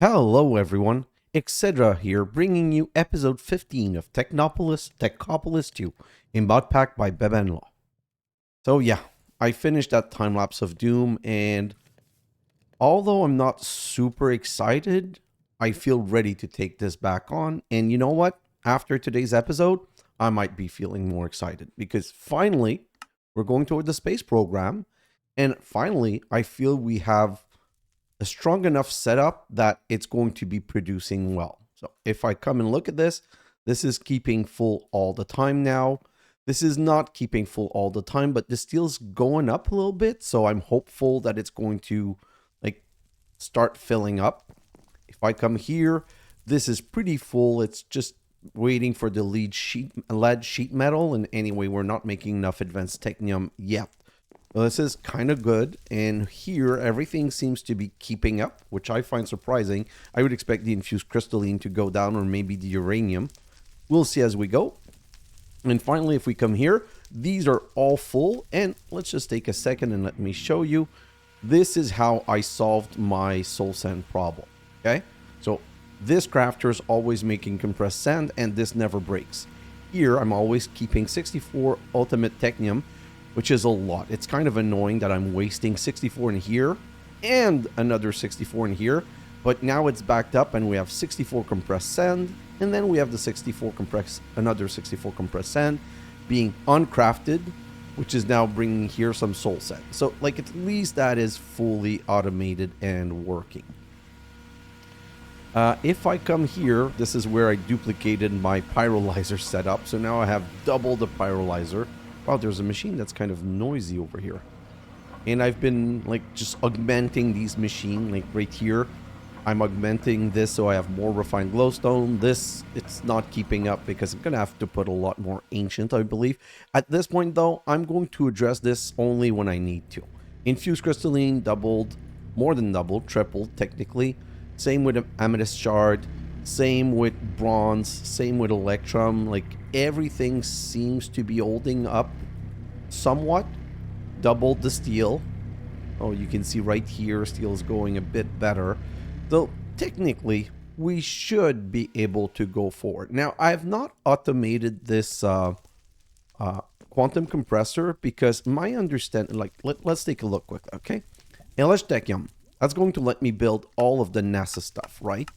Hello everyone, xHedra here, bringing you episode 15 of Techopolis 2 in Modpack by benbenlaw. So yeah, I finished that time-lapse of Doom, and although I'm not super excited, I feel ready to take this back on. And you know what? After today's episode, I might be feeling more excited because finally, we're going toward the space program, and finally, I feel we have a strong enough setup that it's going to be producing well. So if I come and look at this, this is keeping full all the time now. This is not keeping full all the time, but the steel's going up a little bit. So I'm hopeful that it's going to start filling up. If I come here, this is pretty full. It's just waiting for the lead sheet metal. And anyway, we're not making enough advanced technium yet. Well, this is kind of good, and here everything seems to be keeping up, which I find surprising. I would expect the infused crystalline to go down, or maybe the uranium. We'll see as we go. And finally, if we come here, these are all full, and let's just take a second and let me show you. This is how I solved my soul sand problem, okay? So this crafter is always making compressed sand, and this never breaks. Here, I'm always keeping 64 ultimate technium, which is a lot. It's kind of annoying that I'm wasting 64 in here and another 64 in here, but now it's backed up and we have 64 compressed sand, and then we have the another 64 compressed sand being uncrafted, which is now bringing here some soul sand. So at least that is fully automated and working. If I come here, this is where I duplicated my pyrolyzer setup. So now I have double the pyrolyzer. Wow, there's a machine that's kind of noisy over here. And I've been just augmenting these machines right here. I'm augmenting this so I have more refined glowstone. This, it's not keeping up because I'm going to have to put a lot more ancient, I believe. At this point though, I'm going to address this only when I need to. Infused crystalline doubled, more than doubled, tripled technically. Same with amethyst shard. Same with bronze, same with electrum. Everything seems to be holding up somewhat. Doubled the steel. Oh, you can see right here, steel is going a bit better. So technically, we should be able to go forward. Now, I have not automated this quantum compressor because my understanding, let's take a look quick, okay? Technium, that's going to let me build all of the NASA stuff, right?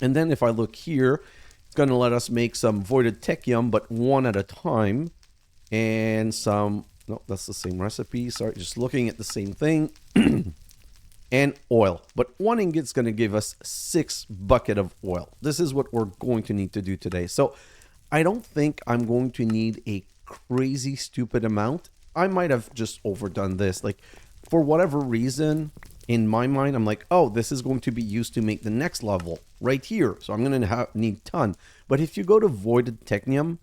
And then if I look here, it's going to let us make some voided technium, but one at a time. And some, no, that's the same recipe. Sorry, just looking at the same thing. And oil. But one ingot's going to give us 6 buckets of oil. This is what we're going to need to do today. So I don't think I'm going to need a crazy stupid amount. I might have just overdone this. For whatever reason, in my mind, I'm oh, this is going to be used to make the next level right here. So I'm going to need ton. But if you go to voided technium,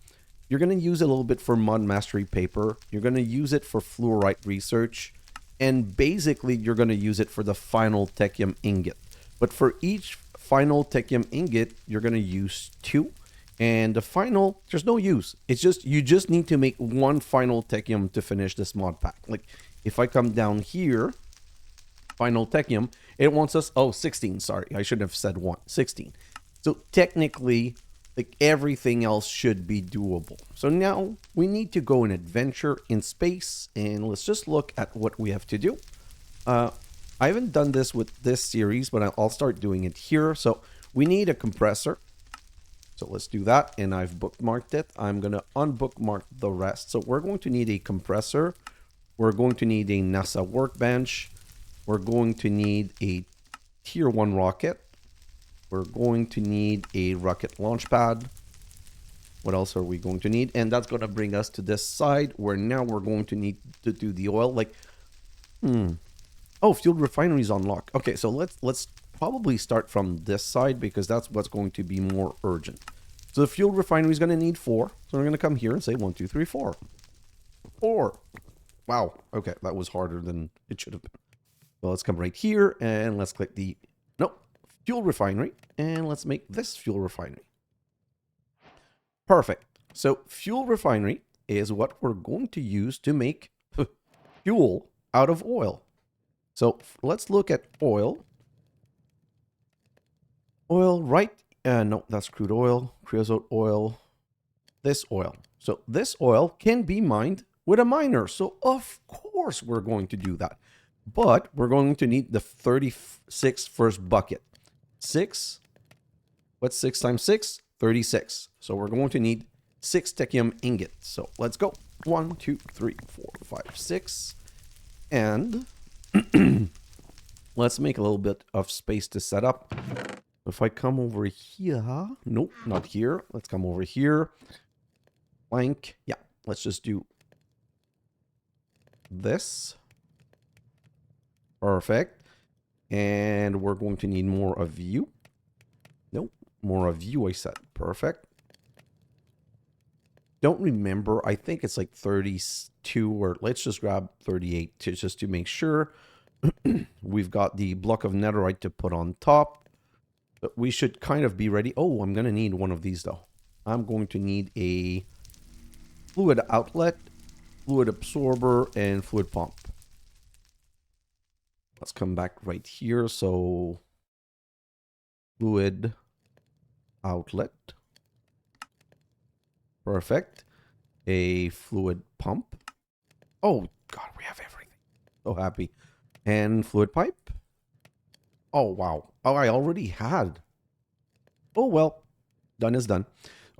you're going to use it a little bit for mod mastery paper. You're going to use it for fluorite research. And basically, you're going to use it for the final technium ingot. But for each final technium ingot, you're going to use 2. And the final, there's no use. It's just, you just need to make 1 final technium to finish this mod pack. If I come down here, final technium, it wants us, 16, sorry, I should have said 1, 16. So technically, everything else should be doable. So now we need to go and adventure in space, and let's just look at what we have to do. I haven't done this with this series, but I'll start doing it here. So we need a compressor. So let's do that, and I've bookmarked it. I'm going to unbookmark the rest. So we're going to need a compressor. We're going to need a NASA workbench. We're going to need a tier 1 rocket. We're going to need a rocket launch pad. What else are we going to need? And that's going to bring us to this side where now we're going to need to do the oil. Oh, fuel refinery is unlocked. Okay, so let's probably start from this side because that's what's going to be more urgent. So the fuel refinery is going to need 4. So we're going to come here and say 1, 2, 3, 4. 4. Wow. Okay, that was harder than it should have been. So let's come right here and let's click the fuel refinery, and let's make this fuel refinery. Perfect. So fuel refinery is what we're going to use to make fuel out of oil. So let's look at oil. Oil, right? No, that's crude oil, creosote oil, this oil. So this oil can be mined with a miner. So of course we're going to do that. But we're going to need the 36 first bucket. 6, what's 6 times 6? 36. So we're going to need 6 technium ingots. So let's go. 1, 2, 3, 4, 5, 6. And let's make a little bit of space to set up. If I come over here, nope, not here. Let's come over here. Blank. Yeah, let's just do this. Perfect. And we're going to need more of you. Nope, more of you, I said. Perfect. Don't remember. I think it's like 32, or let's just grab 38 just to make sure. We've got the block of netherite to put on top. But we should kind of be ready. Oh, I'm going to need one of these, though. I'm going to need a fluid outlet, fluid absorber, and fluid pump. Let's come back right here. So, fluid outlet. Perfect. A fluid pump. Oh, God, we have everything. So happy. And fluid pipe. Oh, wow. Oh, I already had. Oh, well. Done is done.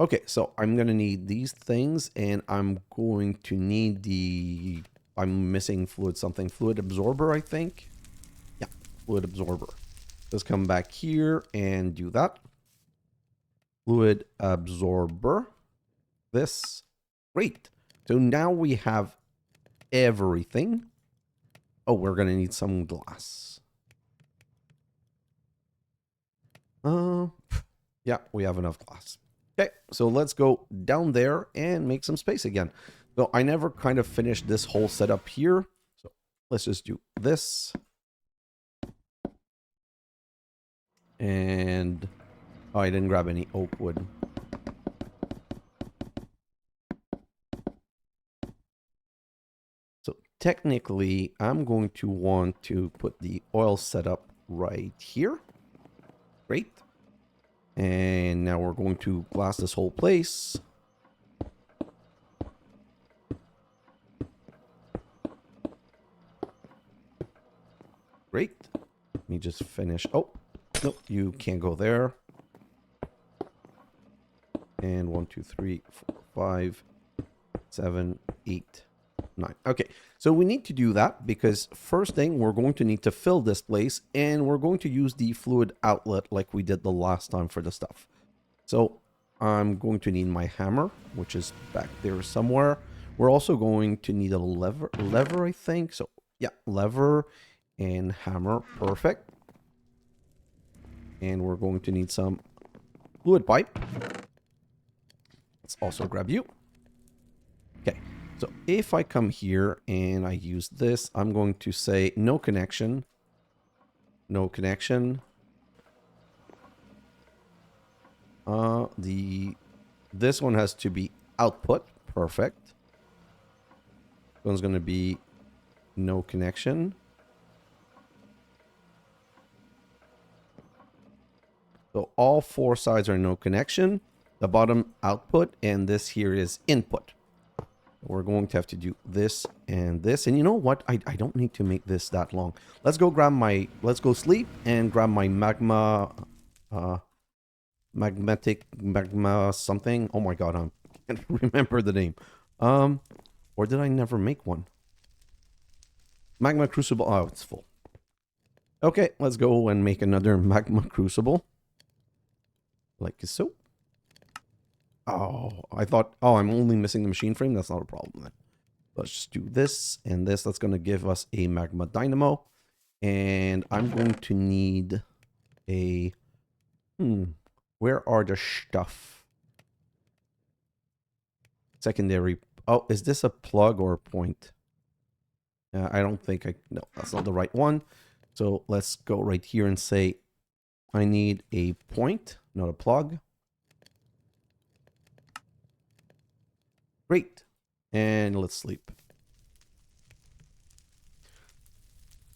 Okay, so I'm going to need these things, and I'm going to need the... I'm missing fluid something. Fluid absorber, I think. Yeah, fluid absorber. Let's come back here and do that. Fluid absorber. This. Great. So now we have everything. Oh, we're going to need some glass. Yeah, we have enough glass. Okay, so let's go down there and make some space again. So I never kind of finished this whole setup here. So let's just do this. And oh, I didn't grab any oak wood. So technically, I'm going to want to put the oil setup right here. Great. And now we're going to glass this whole place. Great. Let me just finish. Oh, nope, you can't go there. And 1, 2, 3, 4, 5, 7, 8, 9. Okay, so we need to do that because first thing, we're going to need to fill this place, and we're going to use the fluid outlet like we did the last time for the stuff. So I'm going to need my hammer, which is back there somewhere. We're also going to need a lever, I think. So yeah, lever and hammer. Perfect. And we're going to need some fluid pipe. Let's also grab you. Okay. So if I come here and I use this, I'm going to say no connection. No connection. This one has to be output. Perfect. This one's going to be no connection. So all 4 sides are no connection. The bottom output, and this here is input. We're going to have to do this and this. And you know what? I don't need to make this that long. Let's go grab my... Let's go sleep and grab my magma... magmatic... Magma something. Oh my god, I can't remember the name. Or did I never make one? Magma crucible. Oh, it's full. Okay, let's go and make another magma crucible. Like so. Oh, I thought, oh, I'm only missing the machine frame. That's not a problem then. Let's just do this and this. That's going to give us a magma dynamo. And I'm going to need a... where are the stuff? Secondary... Oh, is this a plug or a point? I don't think I... No, that's not the right one. So let's go right here and say I need a point, not a plug. Great. And let's sleep.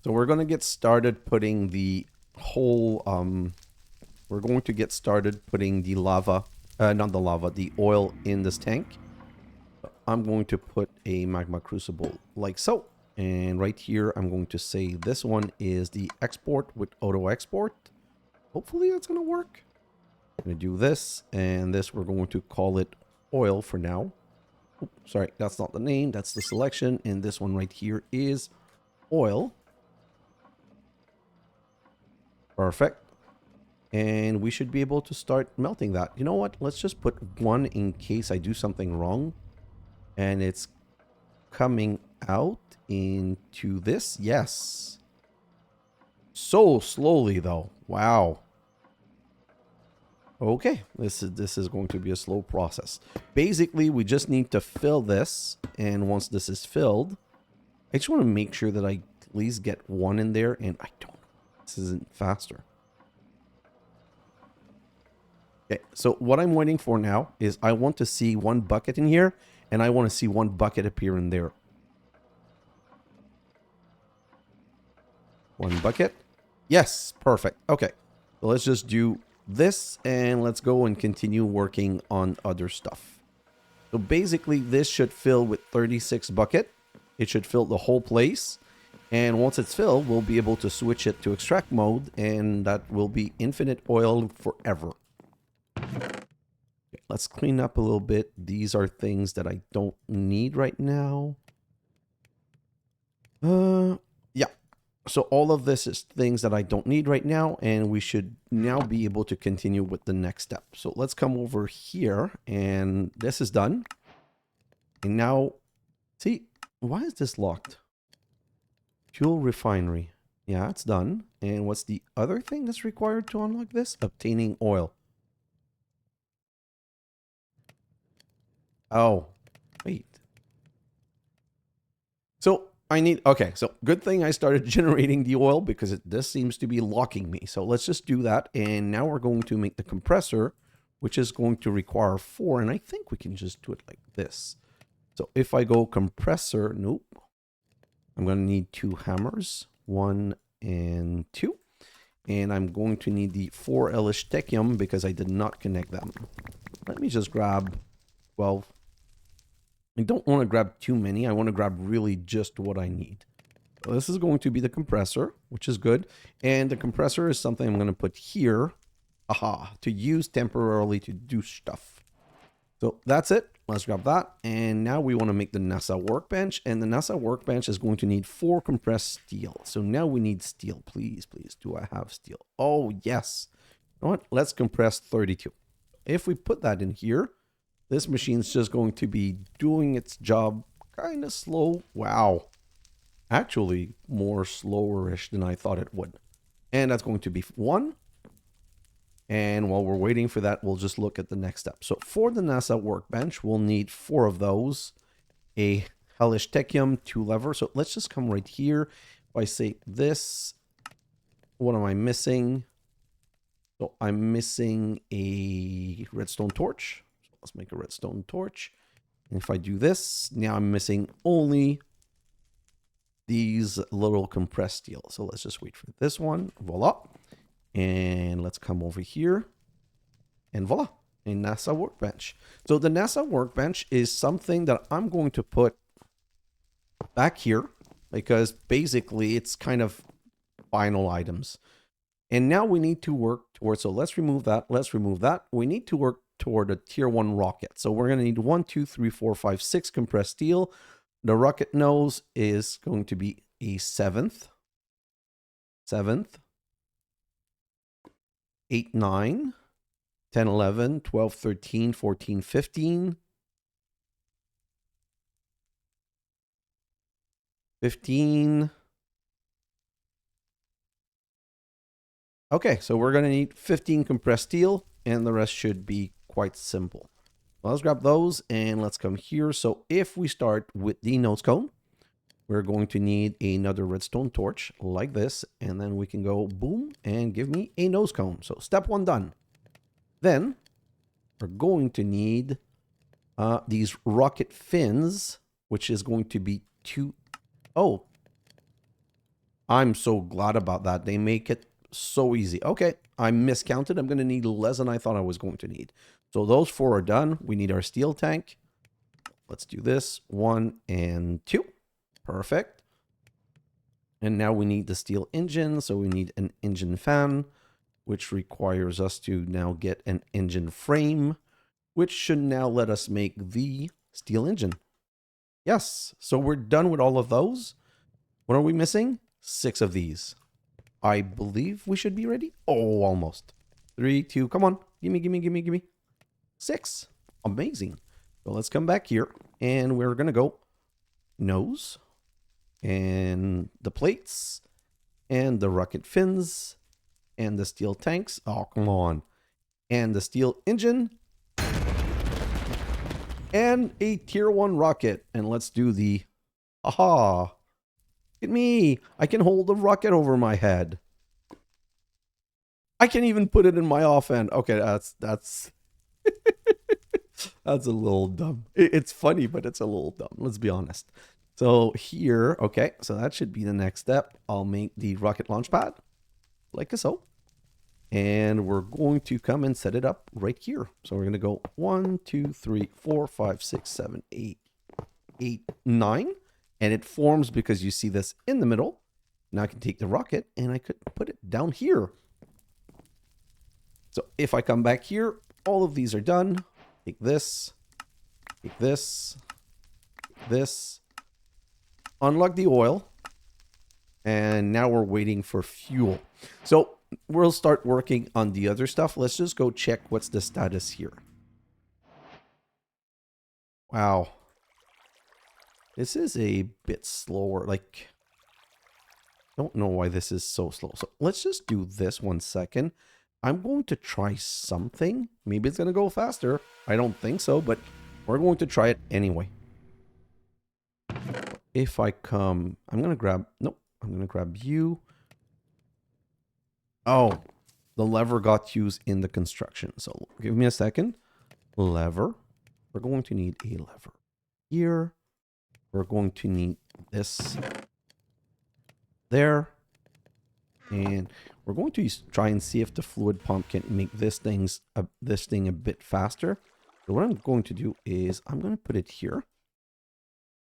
So we're going to get started putting the whole we're going to get started putting the lava, not the lava, the oil in this tank. I'm going to put a magma crucible like so. And right here, I'm going to say this one is the export with auto export. Hopefully that's going to work. I'm going to do this, and this we're going to call it oil for now. Oops, sorry, that's not the name, that's the selection. And this one right here is oil. Perfect. And we should be able to start melting that. You know what? Let's just put one in case I do something wrong. And it's coming out into this. Yes. So slowly though. Wow. Okay. This is going to be a slow process. Basically, we just need to fill this. And once this is filled, I just want to make sure that I at least get one in there. And I don't know. This isn't faster. Okay, so what I'm waiting for now is I want to see one bucket in here, and I want to see one bucket appear in there. One bucket. Yes, perfect. Okay, so let's just do this, and let's go and continue working on other stuff. So basically, this should fill with 36 bucket. It should fill the whole place. And once it's filled, we'll be able to switch it to extract mode, and that will be Infinit Oil forever. Okay, let's clean up a little bit. These are things that I don't need right now. Yeah. So all of this is things that I don't need right now, and we should now be able to continue with the next step. So let's come over here, and this is done. And now, see, why is this locked? Fuel refinery. Yeah, it's done. And what's the other thing that's required to unlock this? Obtaining oil. Oh, wait. So I need, okay, so good thing I started generating the oil because this seems to be locking me. So let's just do that. And now we're going to make the compressor, which is going to require 4. And I think we can just do it like this. So if I go compressor, nope. I'm going to need 2 hammers, 1 and 2. And I'm going to need the 4 Elishthekium because I did not connect them. Let me just grab 12. I don't want to grab too many. I want to grab really just what I need. So this is going to be the compressor, which is good. And the compressor is something I'm going to put here. Aha, to use temporarily to do stuff. So that's it. Let's grab that. And now we want to make the NASA workbench. And the NASA workbench is going to need 4 compressed steel. So now we need steel. Please, please. Do I have steel? Oh, yes. You know what? Let's compress 32. If we put that in here, this machine's just going to be doing its job kind of slow. Wow. Actually, more slower-ish than I thought it would. And that's going to be 1. And while we're waiting for that, we'll just look at the next step. So for the NASA workbench, we'll need 4 of those. A Elishthekium 2 lever. So let's just come right here. If I say this, what am I missing? So I'm missing a redstone torch. So let's make a redstone torch. And if I do this, now I'm missing only these little compressed steel. So let's just wait for this one. Voila. And let's come over here. And voila. A NASA workbench. So the NASA workbench is something that I'm going to put back here. Because basically it's kind of final items. And now we need to work towards, so let's remove that. Let's remove that. We need to work toward a tier 1 rocket. So we're going to need 1, 2, 3, 4, 5, 6 compressed steel. The rocket nose is going to be a 7th. 8, 9, 10, 11, 12, 13, 14, 15. 15. Okay, so we're going to need 15 compressed steel, and the rest should be quite simple. Well, let's grab those, and let's come here. So if we start with the nose cone, we're going to need another redstone torch like this, and then we can go boom and give me a nose cone. So step 1 done. Then we're going to need these rocket fins, which is going to be 2. Oh, I'm so glad about that. They make it So easy. Okay, I miscounted. I'm going to need less than I thought I was going to need. So those 4 are done. We need our steel tank. Let's do this. 1 and 2. Perfect. And now we need the steel engine. So we need an engine fan, which requires us to now get an engine frame, which should now let us make the steel engine. Yes. So we're done with all of those. What are we missing? 6 of these. I believe we should be ready. Oh, almost. 3, 2, come on. Gimme, gimme, gimme, gimme. 6. Amazing. So let's come back here and we're going to go nose and the plates and the rocket fins and the steel tanks. Oh, come on. And the steel engine and a tier 1 rocket. And let's do the, aha. Look at me. I can hold the rocket over my head. I can even put it in my offhand. Okay, that's that's a little dumb. It's funny, but it's a little dumb. Let's be honest. So here, okay, so that should be the next step. I'll make the rocket launch pad like so. And we're going to come and set it up right here. So we're going to go 1, 2, 3, 4, 5, 6, 7, 8, 9. And it forms because you see this in the middle. Now I can take the rocket and I could put it down here. So if I come back here, all of these are done. Take this, take this, take this. Unlock the oil. And now we're waiting for fuel. So we'll start working on the other stuff. Let's just go check what's the status here. Wow. This is a bit slower. Like, I don't know why this is so slow. So let's just do this 1 second. I'm going to try something. Maybe it's going to go faster. I don't think so, but we're going to try it anyway. If I come, I'm going to grab, nope, I'm going to grab you. Oh, the lever got used in the construction. So give me a second. Lever. We're going to need a lever here. We're going to need this there. And we're going to try and see if the fluid pump can make this thing a bit faster. So what I'm going to do is I'm going to put it here.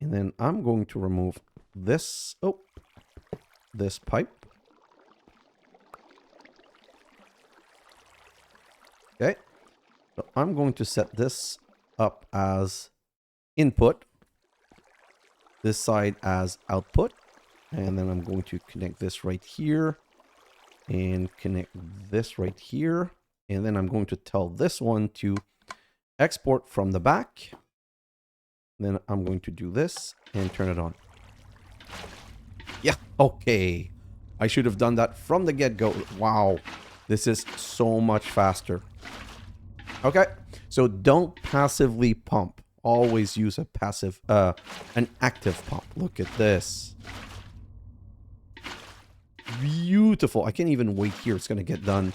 And then I'm going to remove this, this pipe. Okay. So I'm going to set this up as input. This side as output. And then I'm going to connect this right here. And connect this right here. And then I'm going to tell this one to export from the back. Then I'm going to do this and turn it on. Yeah, okay. I should have done that from the get-go. Wow, this is so much faster. Okay, so don't passively pump. Always use a passive, an active pump. Look at this. Beautiful. I can't even wait here. It's going to get done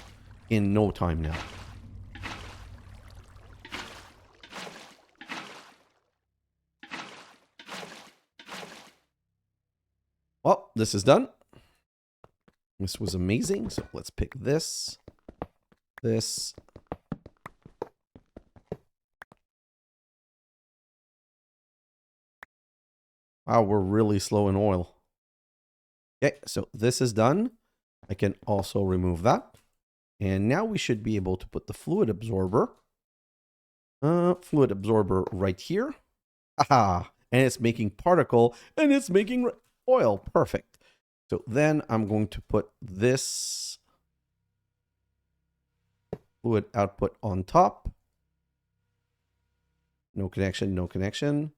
in no time now. Well, this is done. This was amazing. So let's pick this. This. Wow, we're really slow in oil. Okay, so this is done. I can also remove that. And now we should be able to put the fluid absorber right here. Aha! And it's making particle and it's making oil. Perfect. So then I'm going to put this fluid output on top. No connection, no connection,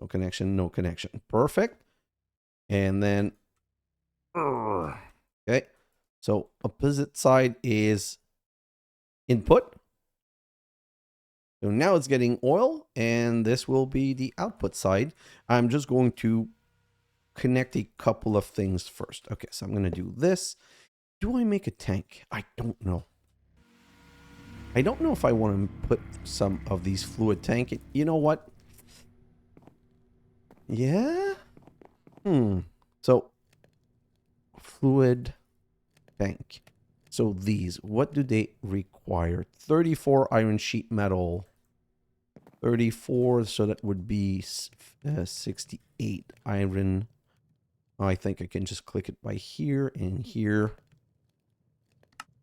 no connection, no connection. Perfect. And then, okay. So opposite side is input. So now it's getting oil, and this will be the output side. I'm just going to connect a couple of things first. Okay, so I'm going to do this. Do I make a tank? I don't know. I don't know if I want to put some of these fluid tank. You know what? Yeah? So, fluid tank. So these, what do they require? 34 iron sheet metal. 34, so that would be 68 iron. I think I can just click it by here and here.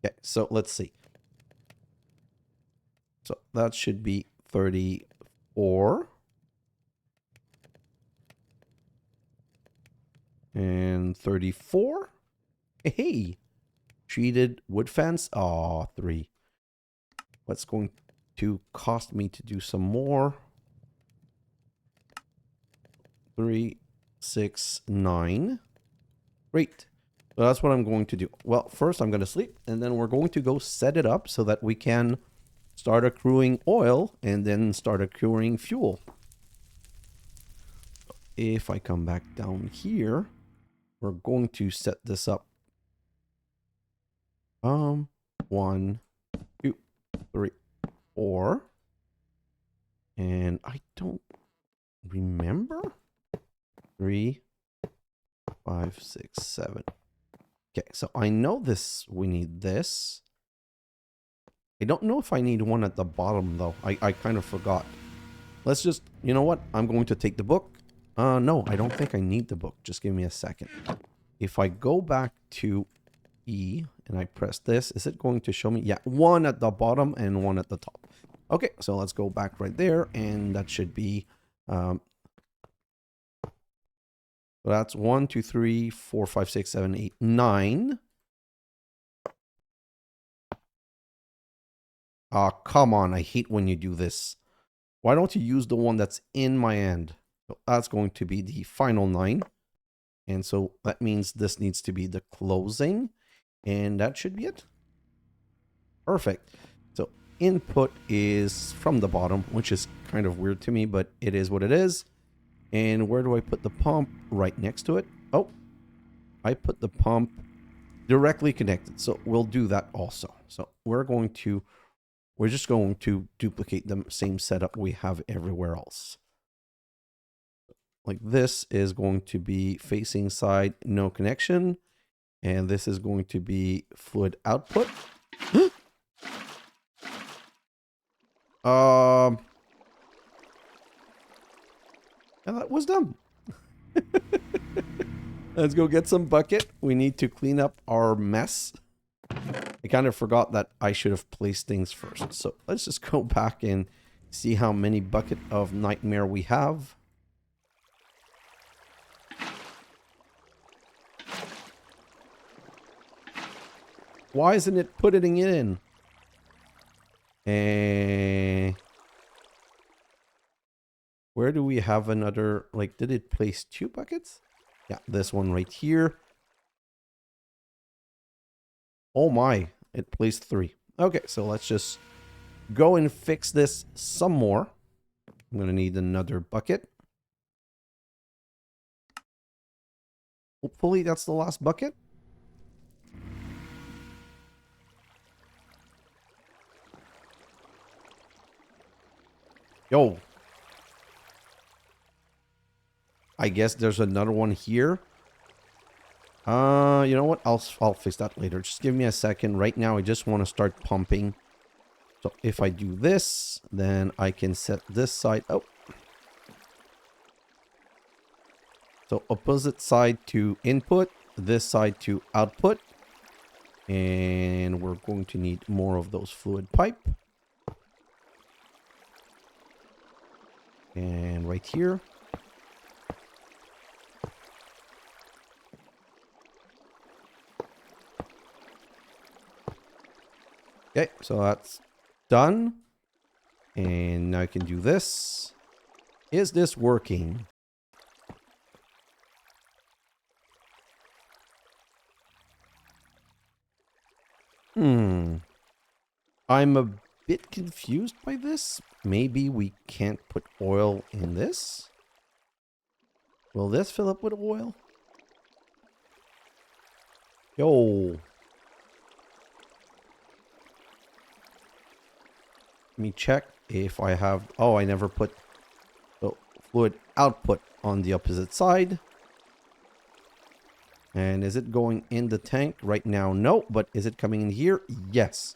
Okay, so let's see. So that should be 34. And 34. Hey, treated wood fence. Aw, 3. What's going to cost me to do some more? 3, 6, 9. Great. So that's what I'm going to do. Well, first I'm going to sleep, and then we're going to go set it up so that we can start accruing oil and then start accruing fuel. If I come back down here, we're going to set this up. 1, 2, 3, 4. And I don't remember. 3, 5, 6, 7. Okay, so I know this, we need this. I don't know if I need one at the bottom though. I kind of forgot. Let's just, you know what? I'm going to take the book. No, I don't think I need the book. Just give me a second. If I go back to E and I press this, is it going to show me? Yeah, one at the bottom and one at the top. Okay, so let's go back right there, and that should be so that's 1, 2, 3, 4, 5, 6, 7, 8, 9. Ah, come on, I hate when you do this. Why don't you use the one that's in my end? So that's going to be the final 9. And so that means this needs to be the closing. And that should be it. Perfect. So input is from the bottom, which is kind of weird to me, but it is what it is. And where do I put the pump? Right next to it. Oh, I put the pump directly connected. So we'll do that also. So we're just going to duplicate the same setup we have everywhere else. Like this is going to be facing side, no connection. And this is going to be fluid output. And that was dumb. Let's go get some bucket. We need to clean up our mess. I kind of forgot that I should have placed things first. So let's just go back and see how many bucket of nightmare we have. Why isn't it putting it in? And where do we have another? Like, did it place 2 buckets? Yeah, this one right here. Oh my, it placed 3. Okay, so let's just go and fix this some more. I'm going to need another bucket. Hopefully that's the last bucket. Yo. I guess there's another one here. You know what? I'll fix that later. Just give me a second. Right now, I just want to start pumping. So if I do this, then I can set this side. Oh. So opposite side to input, this side to output. And we're going to need more of those fluid pipe. And right here. Okay, so that's done. And now I can do this. Is this working? I'm a bit confused by this. Maybe we can't put oil in this. Will this fill up with oil? Yo. Let me check if I have... Oh, I never put the fluid output on the opposite side. And is it going in the tank right now? No, but is it coming in here? Yes.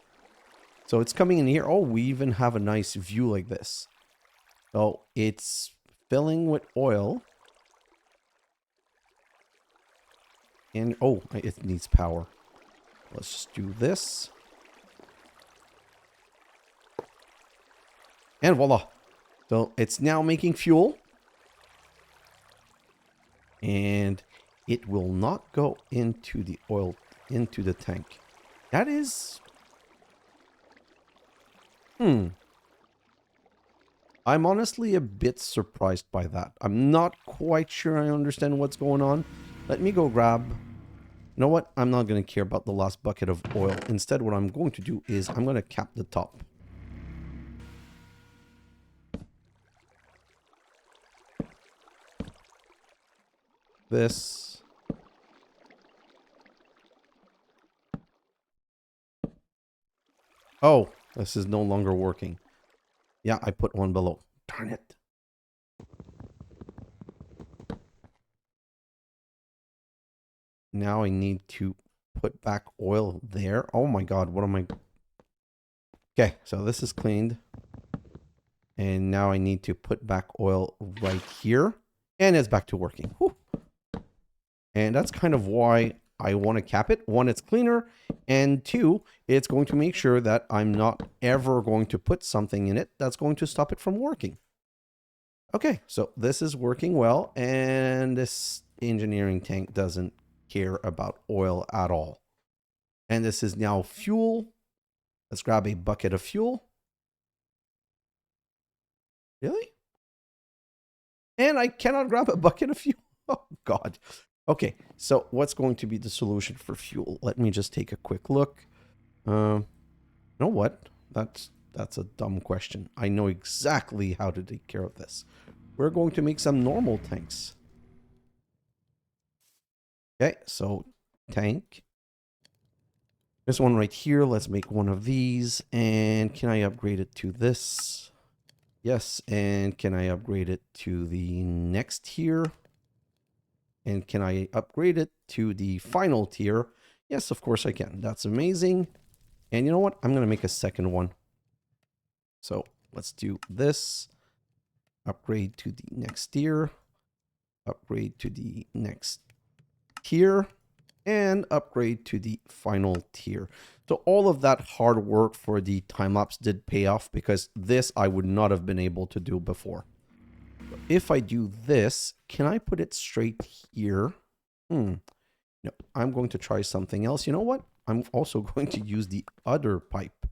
So it's coming in here. Oh, we even have a nice view like this. So it's filling with oil. And, oh, it needs power. Let's just do this. And voila. So it's now making fuel. And it will not go into the oil, into the tank. That is... I'm honestly a bit surprised by that. I'm not quite sure I understand what's going on. Let me go grab... You know what? I'm not going to care about the last bucket of oil. Instead, what I'm going to do is I'm going to cap the top. This. Oh, this is no longer working. Yeah, I put one below. Darn it. Now I need to put back oil there. Oh my god, what am I... Okay, so this is cleaned. And now I need to put back oil right here. And it's back to working. Whew. And that's kind of why I want to cap it. One, it's cleaner. And two, it's going to make sure that I'm not ever going to put something in it that's going to stop it from working. Okay, so this is working well. And this engineering tank doesn't care about oil at all. And this is now fuel. Let's grab a bucket of fuel. Really? And I cannot grab a bucket of fuel. Oh, God. Okay, so what's going to be the solution for fuel? Let me just take a quick look. You know what? That's a dumb question. I know exactly how to take care of this. We're going to make some normal tanks. Okay, so tank. This one right here, let's make one of these. And can I upgrade it to this? Yes, and can I upgrade it to the next tier? And can I upgrade it to the final tier? Yes, of course I can. That's amazing. And you know what? I'm going to make a second one. So let's do this. Upgrade to the next tier. Upgrade to the next tier. And upgrade to the final tier. So all of that hard work for the time-lapse did pay off, because this I would not have been able to do before. If I do this, can I put it straight here? No, I'm going to try something else. You know what? I'm also going to use the other pipe.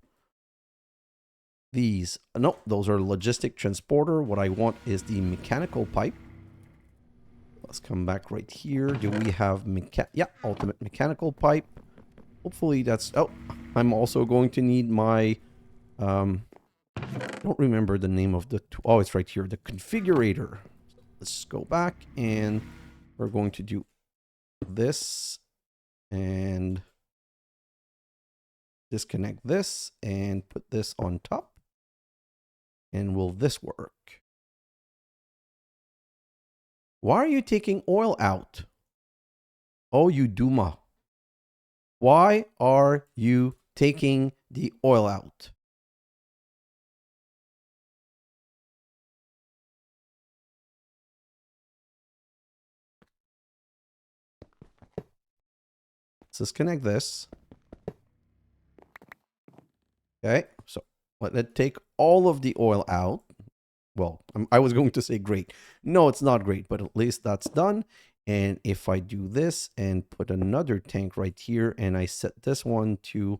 These, no, those are logistic transporter. What I want is the mechanical pipe. Let's come back right here. Do we have ultimate mechanical pipe? Hopefully that's... Oh, I'm also going to need my... I don't remember the name of the... Oh, it's right here. The configurator. Let's go back and we're going to do this and disconnect this and put this on top. And will this work? Why are you taking oil out? Oh, you Duma. Why are you taking the oil out? Let's disconnect this. Okay, so let it take all of the oil out. Well, I was going to say great. No, it's not great, but at least that's done. And if I do this and put another tank right here and I set this one to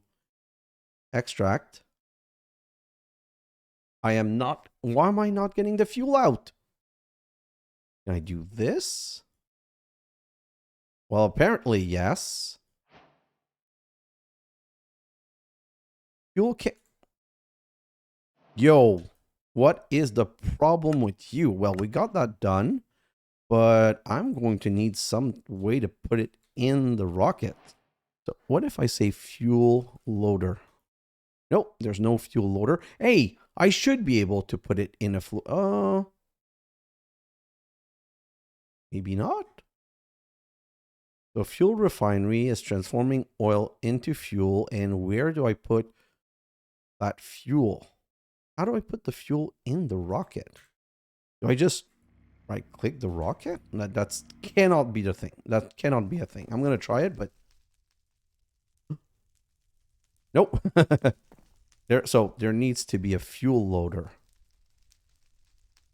extract, I am not... Why am I not getting the fuel out? Can I do this? Well, apparently, yes. Fuel can... Yo, what is the problem with you? Well, we got that done, but I'm going to need some way to put it in the rocket. So what if I say fuel loader? Nope, there's no fuel loader. Hey, I should be able to put it in a maybe not. So fuel refinery is transforming oil into fuel. And where do I put that fuel? How do I put the fuel in the rocket? Do I just right click the rocket? That's cannot be the thing. That cannot be a thing. I'm gonna try it, but nope. So there needs to be a fuel loader.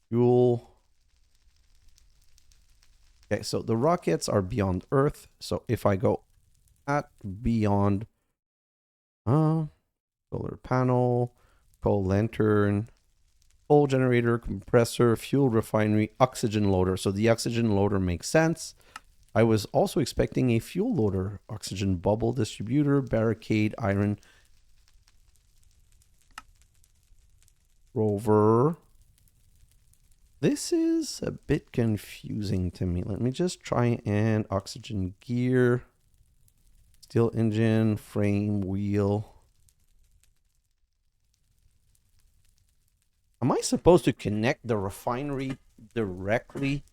Fuel. Okay, so the rockets are beyond Earth. So if I go at beyond solar panel, coal lantern, coal generator, compressor, fuel refinery, oxygen loader. So the oxygen loader makes sense. I was also expecting a fuel loader, oxygen bubble distributor, barricade, iron rover. This is a bit confusing to me. Let me just try and oxygen gear, steel engine, frame, wheel. Am I supposed to connect the refinery directly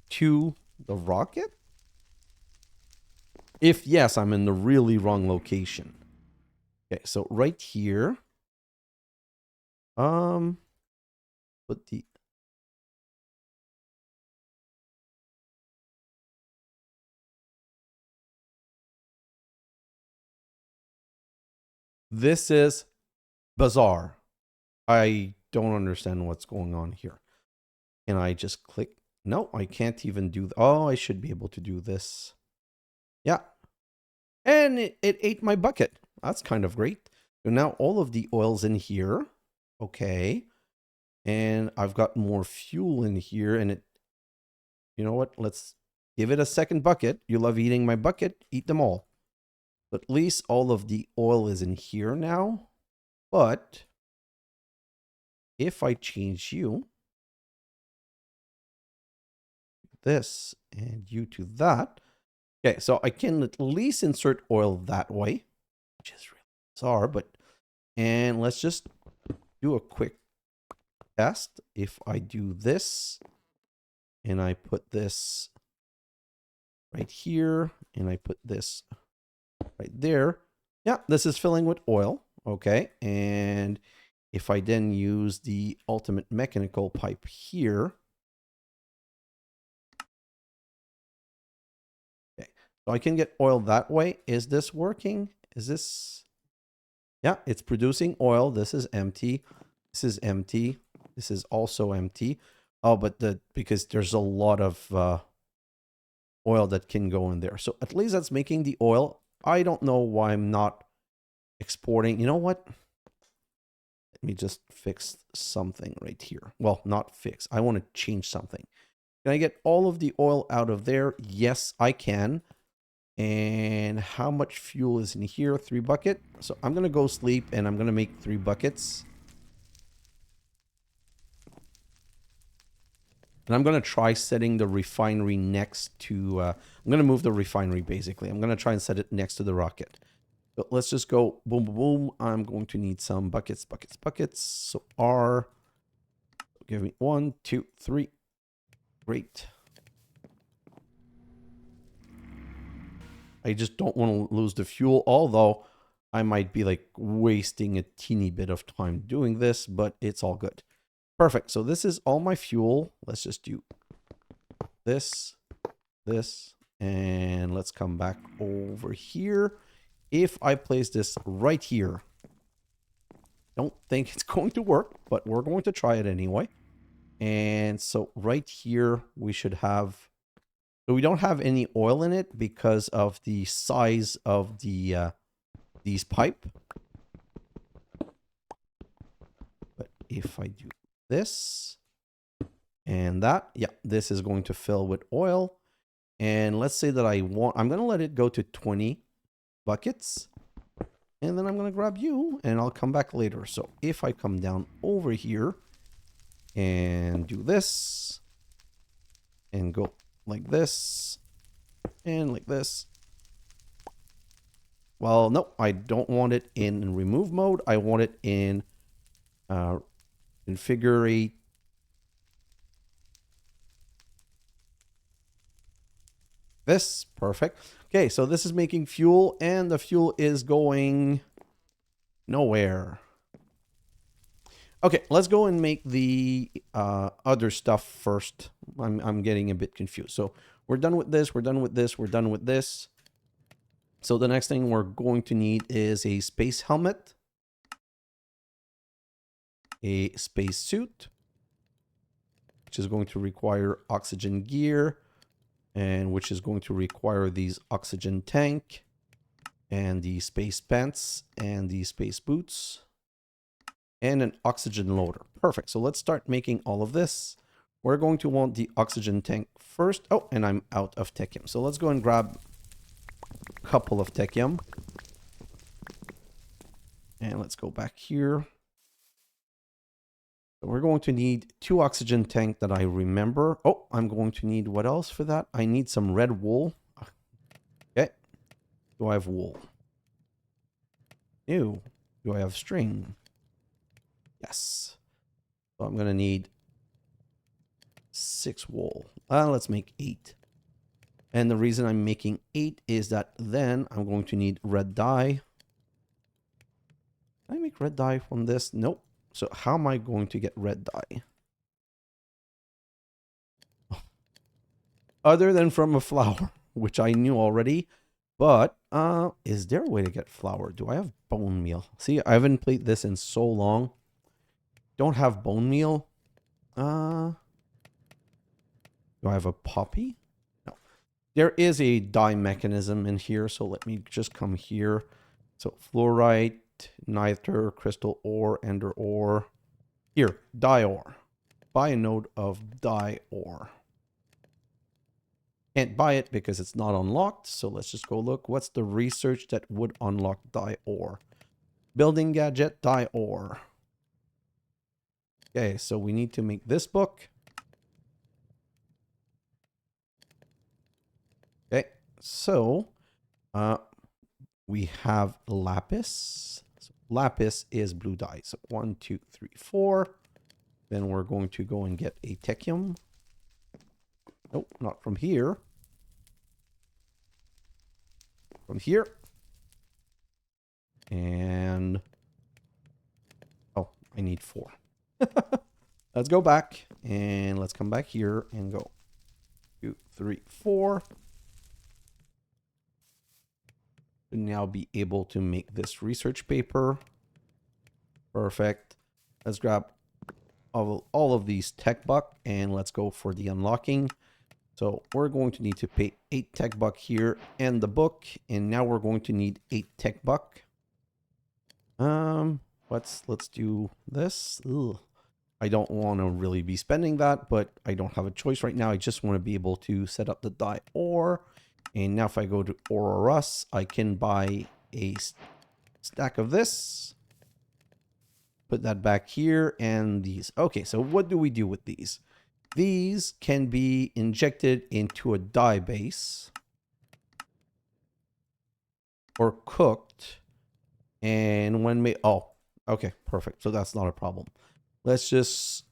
to the rocket? If yes, I'm in the really wrong location. Okay, so right here. Put the This is bizarre. I don't understand what's going on here. Can I just click? No, I can't even do. Oh, I should be able to do this. Yeah. And it ate my bucket. That's kind of great. So now all of the oil's in here. Okay. And I've got more fuel in here. And it, you know what? Let's give it a second bucket. You love eating my bucket. Eat them all. But at least all of the oil is in here now. But if I change you, this and you to that. Okay, so I can at least insert oil that way, which is really bizarre, but, and let's just do a quick test. If I do this and I put this right here and I put this right there, yeah, this is filling with oil. Okay, and if I then use the ultimate mechanical pipe here, okay, so I can get oil that way. Is this working? Is this, yeah, it's producing oil. This is empty. This is empty. This is also empty. Oh, but because there's a lot of oil that can go in there. So at least that's making the oil. I don't know why I'm not exporting. You know what? Let me just fix something right here. Well, not fix. I want to change something. Can I get all of the oil out of there? Yes, I can. And how much fuel is in here? 3 bucket. So I'm going to go sleep and I'm going to make 3 buckets. And I'm going to try setting the refinery next to, I'm going to move the refinery basically. I'm going to try and set it next to the rocket. But let's just go boom, boom, boom. I'm going to need some buckets, buckets, buckets. So R, give me 1, 2, 3. Great. I just don't want to lose the fuel, although I might be like wasting a teeny bit of time doing this, but it's all good. Perfect. So this is all my fuel. Let's just do this, this, and let's come back over here. If I place this right here, don't think it's going to work, but we're going to try it anyway. And so right here, we should have, so we don't have any oil in it because of the size of the these pipe. But if I do this and that, yeah, this is going to fill with oil. And let's say that I'm going to let it go to 20 buckets. And then I'm going to grab you and I'll come back later. So if I come down over here and do this and go like this and like this. Well, no, I don't want it in remove mode. I want it in configure. I this. Perfect. Okay, so this is making fuel, and the fuel is going nowhere. Okay, let's go and make the other stuff first. I'm getting a bit confused. So we're done with this, we're done with this, we're done with this. So the next thing we're going to need is a space helmet, a spacesuit, which is going to require oxygen gear, and which is going to require these oxygen tank, and the space pants, and the space boots, and an oxygen loader. Perfect. So let's start making all of this. We're going to want the oxygen tank first. Oh, and I'm out of techum. So let's go and grab a couple of techum. And let's go back here. So we're going to need 2 oxygen tank that I remember. Oh, I'm going to need what else for that? I need some red wool. Okay. Do I have wool? Ew. Do I have string? Yes. So I'm going to need 6 wool. Let's make 8. And the reason I'm making 8 is that then I'm going to need red dye. Can I make red dye from this? Nope. So how am I going to get red dye? Other than from a flower, which I knew already. But is there a way to get flour? Do I have bone meal? See, I haven't played this in so long. Don't have bone meal. Do I have a poppy? No. There is a dye mechanism in here, so let me just come here. So fluorite, niter, crystal ore, ender ore. Here, dye ore. Buy a node of dye ore. Can't buy it because it's not unlocked, so let's just go look. What's the research that would unlock dye ore? Building gadget, dye ore. Okay, so we need to make this book. Okay, so we have lapis. So lapis is blue dye. So 1, 2, 3, 4. Then we're going to go and get a techum. Nope, not from here. From here. And oh, I need 4. Let's go back and let's come back here and go 2, 3, 4. And now be able to make this research paper. Perfect. Let's grab all of these tech buck and let's go for the unlocking. So we're going to need to pay 8 tech buck here and the book, and now we're going to need 8 tech buck. Let's do this. Ugh. I don't want to really be spending that, but I don't have a choice right now. I just want to be able to set up the dye ore. And now if I go to Ore or Us, I can buy a stack of this. Put that back here and these. Okay, so what do we do with these? These can be injected into a dye base or cooked. And when we, oh, okay, perfect. So that's not a problem. Let's just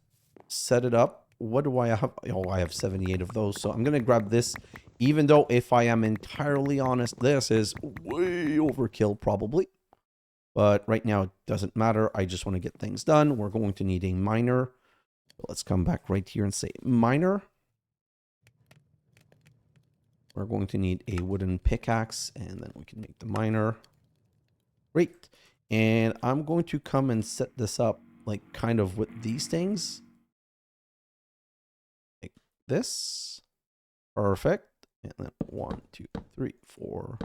set it up. What do I have? Oh, I have 78 of those. So I'm going to grab this, even though if I am entirely honest, this is way overkill probably. But right now it doesn't matter. I just want to get things done. We're going to need a miner. Let's come back right here and say miner. We're going to need a wooden pickaxe and then we can make the miner. Great. And I'm going to come and set this up like kind of with these things. Like this. Perfect. And then 1, 2, 3, 4,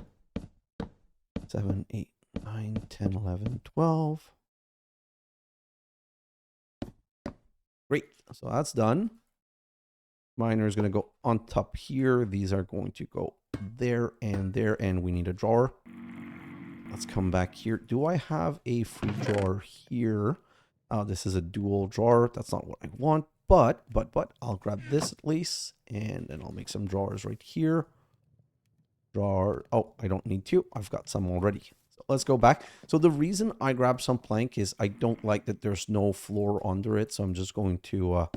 7, 8, 9, 10, 11, 12. Great. So that's done. Miner is going to go on top here. These are going to go there, and we need a drawer. Let's come back here. Do I have a free drawer here? Oh, this is a dual drawer. That's not what I want, but I'll grab this at least, and then I'll make some drawers right here. Drawer. Oh, I don't need to. I've got some already. So let's go back. So the reason I grabbed some plank is I don't like that there's no floor under it. So I'm just going to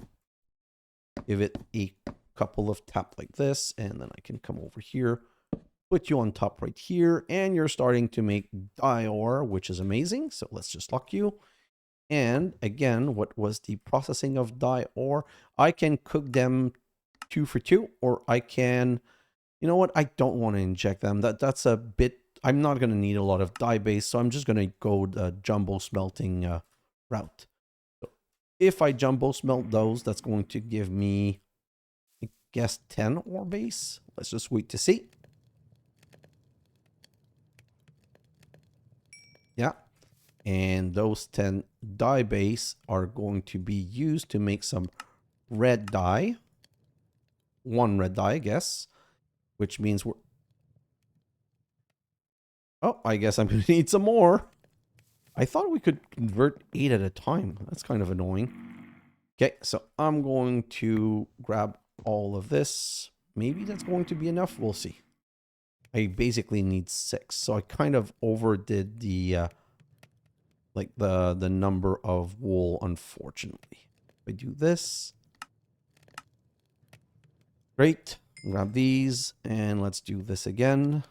give it a couple of tap like this, and then I can come over here, put you on top right here, and you're starting to make die ore, which is amazing. So let's just lock you. And again, what was the processing of die ore? I can cook them 2 for 2, or I can, you know what? I don't want to inject them. That's a bit, I'm not going to need a lot of die base, so I'm just going to go the jumbo smelting route. So if I jumbo smelt those, that's going to give me, I guess, 10 ore base. Let's just wait to see. Yeah. And those 10 dye base are going to be used to make some red dye. 1 red dye, I guess. Which means we're... Oh, I guess I'm going to need some more. I thought we could convert 8 at a time. That's kind of annoying. Okay, so I'm going to grab all of this. Maybe that's going to be enough. We'll see. I basically need 6. So I kind of overdid the... like the number of wool, unfortunately. If I do this. Great. Grab these, and let's do this again.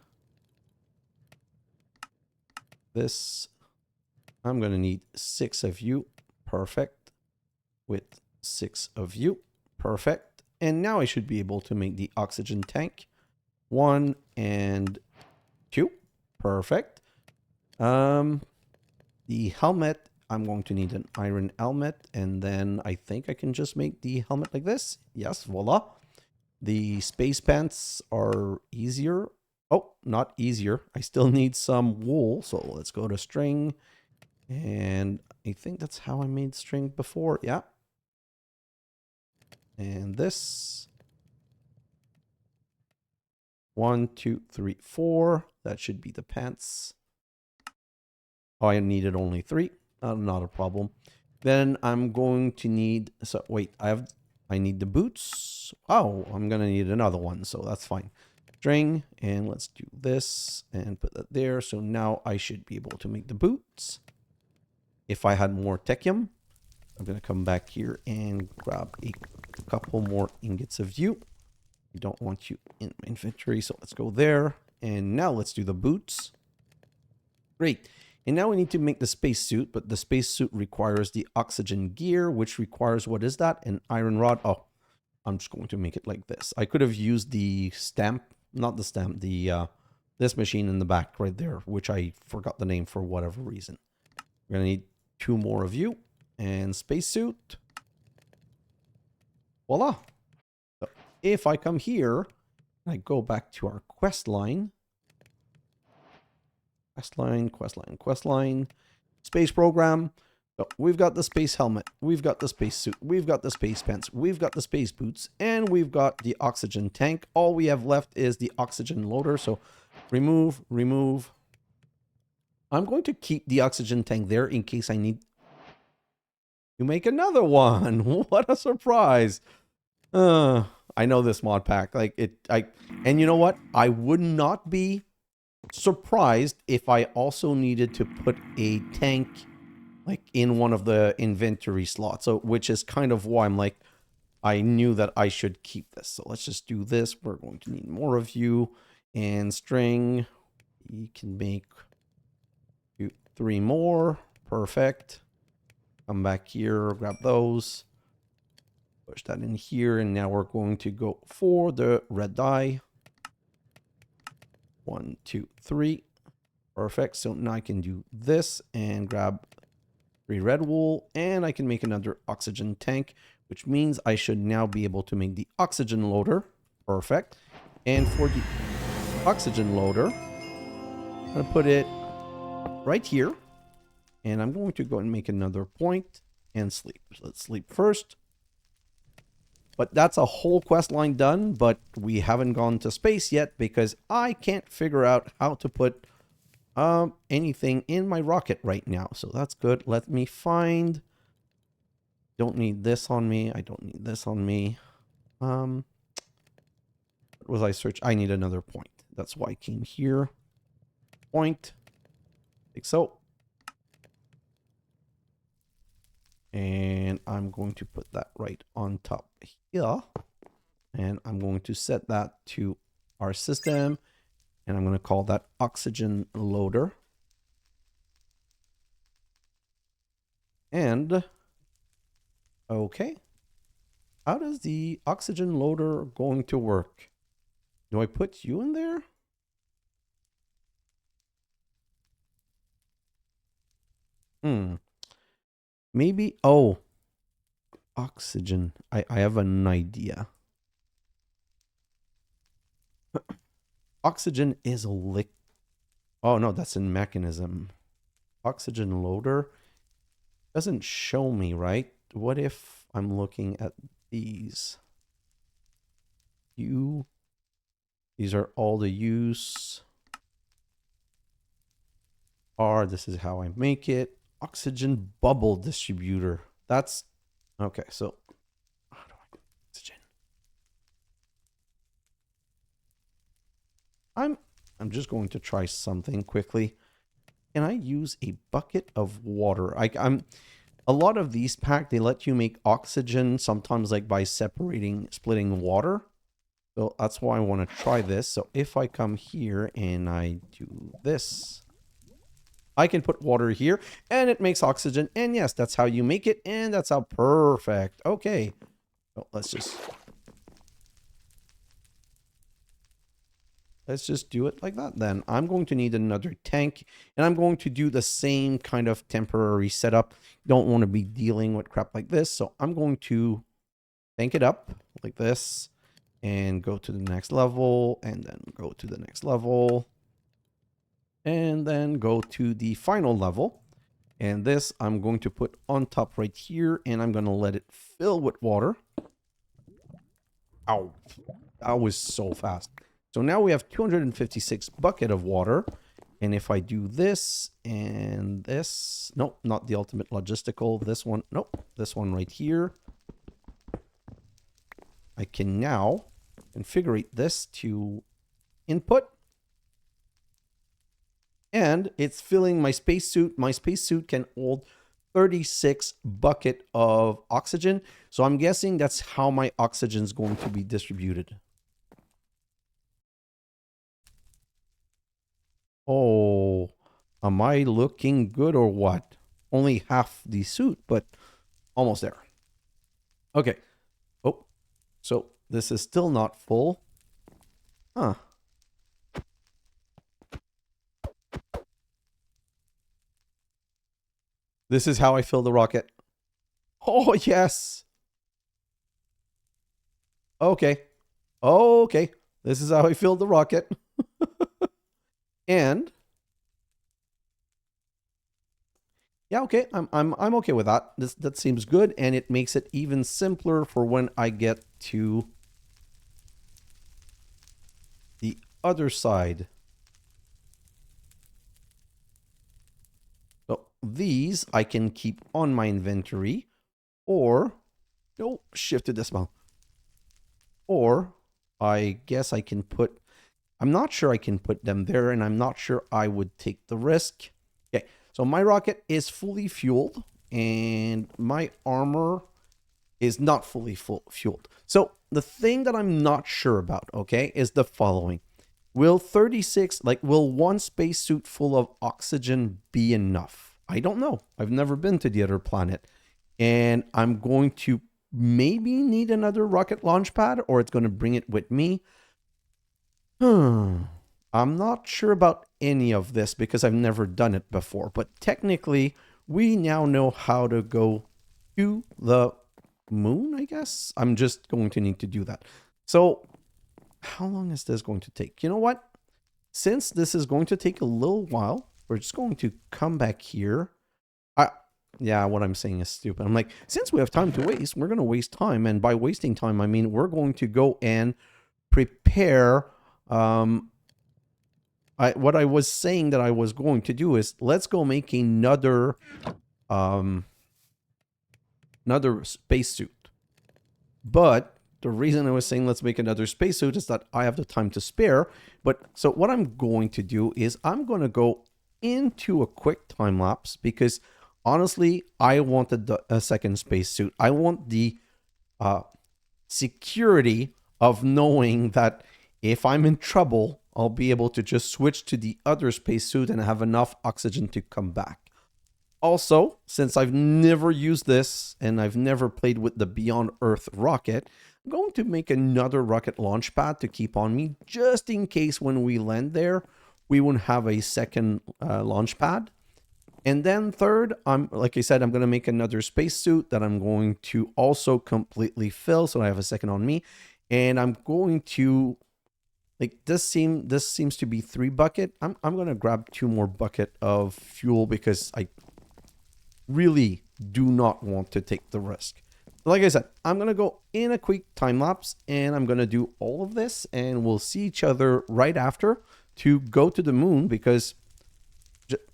This. I'm going to need 6 of you. Perfect. With 6 of you. Perfect. And now I should be able to make the oxygen tank. 1 and 2. Perfect. The helmet, I'm going to need an iron helmet, and then I think I can just make the helmet like this. Yes, voila. The space pants are easier. Oh, not easier. I still need some wool, so let's go to string. And I think that's how I made string before. Yeah. And this. 1, 2, 3, 4. That should be the pants. Oh, I needed only 3. Not a problem. Then I'm going to need... So, wait, I need the boots. Oh, I'm going to need another one, so that's fine. String, and let's do this, and put that there. So now I should be able to make the boots. If I had more technium, I'm going to come back here and grab a couple more ingots of you. I don't want you in my inventory, so let's go there. And now let's do the boots. Great. And now we need to make the spacesuit, but the spacesuit requires the oxygen gear, which requires, what is that? An iron rod. Oh, I'm just going to make it like this. I could have used the stamp, not the stamp, the this machine in the back right there, which I forgot the name for whatever reason. We're going to need 2 more of you and spacesuit. Voila. So if I come here, I go back to our quest line. Quest line. Space program. So we've got the space helmet. We've got the space suit. We've got the space pants. We've got the space boots. And we've got the oxygen tank. All we have left is the oxygen loader. So remove. I'm going to keep the oxygen tank there in case I need to make another one. What a surprise. I know this mod pack. And you know what? I would not be surprised if I also needed to put a tank like in one of the inventory slots. So, which is kind of why I'm like, I knew that I should keep this. So let's just do this. We're going to need more of you. And string, you can make 3 more. Perfect. Come back here, grab those. Push that in here. And now we're going to go for the red dye. 1, 2, 3. Perfect. So now I can do this and grab 3 red wool, and I can make another oxygen tank, which means I should now be able to make the oxygen loader. Perfect. And for the oxygen loader, I'm going to put it right here, and I'm going to go and make another point and sleep. Let's sleep first. But that's a whole quest line done, but we haven't gone to space yet because I can't figure out how to put anything in my rocket right now. So that's good. Let me find. Don't need this on me. I don't need this on me. What was I search? I need another point. That's why I came here. Point. Like so. And I'm going to put that right on top here. And I'm going to set that to our system. And I'm going to call that oxygen loader. And, okay. How does the oxygen loader going to work? Do I put you in there? Maybe, oh, oxygen. I have an idea. Oxygen is a liquid. Oh, no, that's in mechanism. Oxygen loader doesn't show me, right? What if I'm looking at these? These are all the use. This is how I make it. Oxygen bubble distributor. That's okay. So how do I do oxygen? I'm just going to try something quickly. Can I use a bucket of water? I'm a lot of these pack, they let you make oxygen sometimes like by splitting water. So that's why I want to try this. So if I come here and I do this, I can put water here and it makes oxygen. And yes, that's how you make it. And that's how perfect. Okay. So let's just do it like that then. I'm going to need another tank and I'm going to do the same kind of temporary setup. Don't want to be dealing with crap like this. So I'm going to tank it up like this and go to the next level and then go to the next level and then go to the final level. And this I'm going to put on top right here and I'm going to let it fill with water. Ow, that was so fast. So now we have 256 bucket of water. And if I do this and this, nope, not the ultimate logistical, this one, nope, this one right here. I can now configure this to input. And it's filling my spacesuit. My spacesuit can hold 36 bucket of oxygen. So I'm guessing that's how my oxygen is going to be distributed. Oh, am I looking good or what? Only half the suit, but almost there. Okay. Oh, so this is still not full. Huh. This is how I fill the rocket. Oh, yes. Okay. Okay. This is how I filled the rocket. And yeah, okay. I'm okay with that. That seems good, and it makes it even simpler for when I get to the other side. So these I can keep on my inventory, or no, shift to dismount. Or I guess I can put, I'm not sure I can put them there, and I'm not sure I would take the risk. Okay, so my rocket is fully fueled, and my armor is not fully fueled. So the thing that I'm not sure about, okay, is the following. Will one spacesuit full of oxygen be enough? I don't know. I've never been to the other planet. And I'm going to maybe need another rocket launch pad, or it's going to bring it with me. I'm not sure about any of this because I've never done it before. But technically, we now know how to go to the moon, I guess. I'm just going to need to do that. So how long is this going to take? You know what? Since this is going to take a little while, we're just going to come back here. Yeah, what I'm saying is stupid. I'm like, since we have time to waste, we're going to waste time. And by wasting time, I mean we're going to go and prepare. What I was saying that I was going to do is let's go make another spacesuit. But the reason I was saying let's make another spacesuit is that I have the time to spare. But so what I'm going to do is I'm going to go into a quick time lapse because honestly, I wanted a second spacesuit. I want the security of knowing that if I'm in trouble, I'll be able to just switch to the other spacesuit and have enough oxygen to come back. Also, since I've never used this and I've never played with the Beyond Earth rocket, I'm going to make another rocket launch pad to keep on me, just in case when we land there, we won't have a second launch pad. And then third, like I said, I'm going to make another spacesuit that I'm going to also completely fill, so I have a second on me. And I'm going to, like, this seems to be 3 bucket. I'm going to grab 2 more bucket of fuel because I really do not want to take the risk. Like I said, I'm going to go in a quick time lapse and I'm going to do all of this and we'll see each other right after to go to the moon, because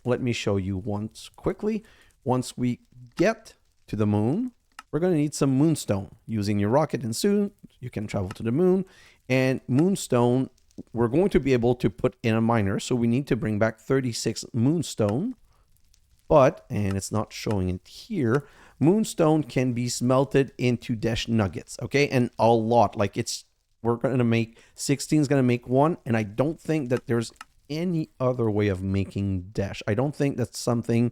let me show you once quickly. Once we get to the moon, we're going to need some moonstone. Using your rocket and soon you can travel to the moon. And moonstone, we're going to be able to put in a miner. So we need to bring back 36 moonstone. But, and it's not showing it here, moonstone can be smelted into Desh nuggets, okay? And a lot, like we're going to make, 16 is going to make 1, and I don't think that there's any other way of making Desh. I don't think that's something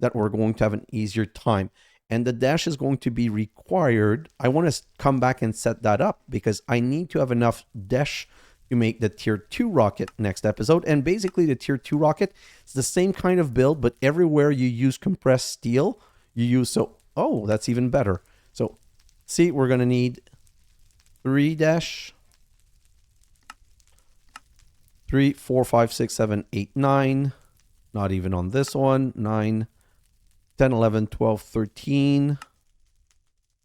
that we're going to have an easier time. And the Desh is going to be required. I want to come back and set that up because I need to have enough Desh to make the tier 2 rocket next episode. And basically the tier 2 rocket is the same kind of build, but everywhere you use compressed steel, you use, so, oh, that's even better. So see, we're going to need 3 Desh, 3, 4, 5, 6, 7, 8, 9, not even on this one, 9, 10, 11, 12, 13,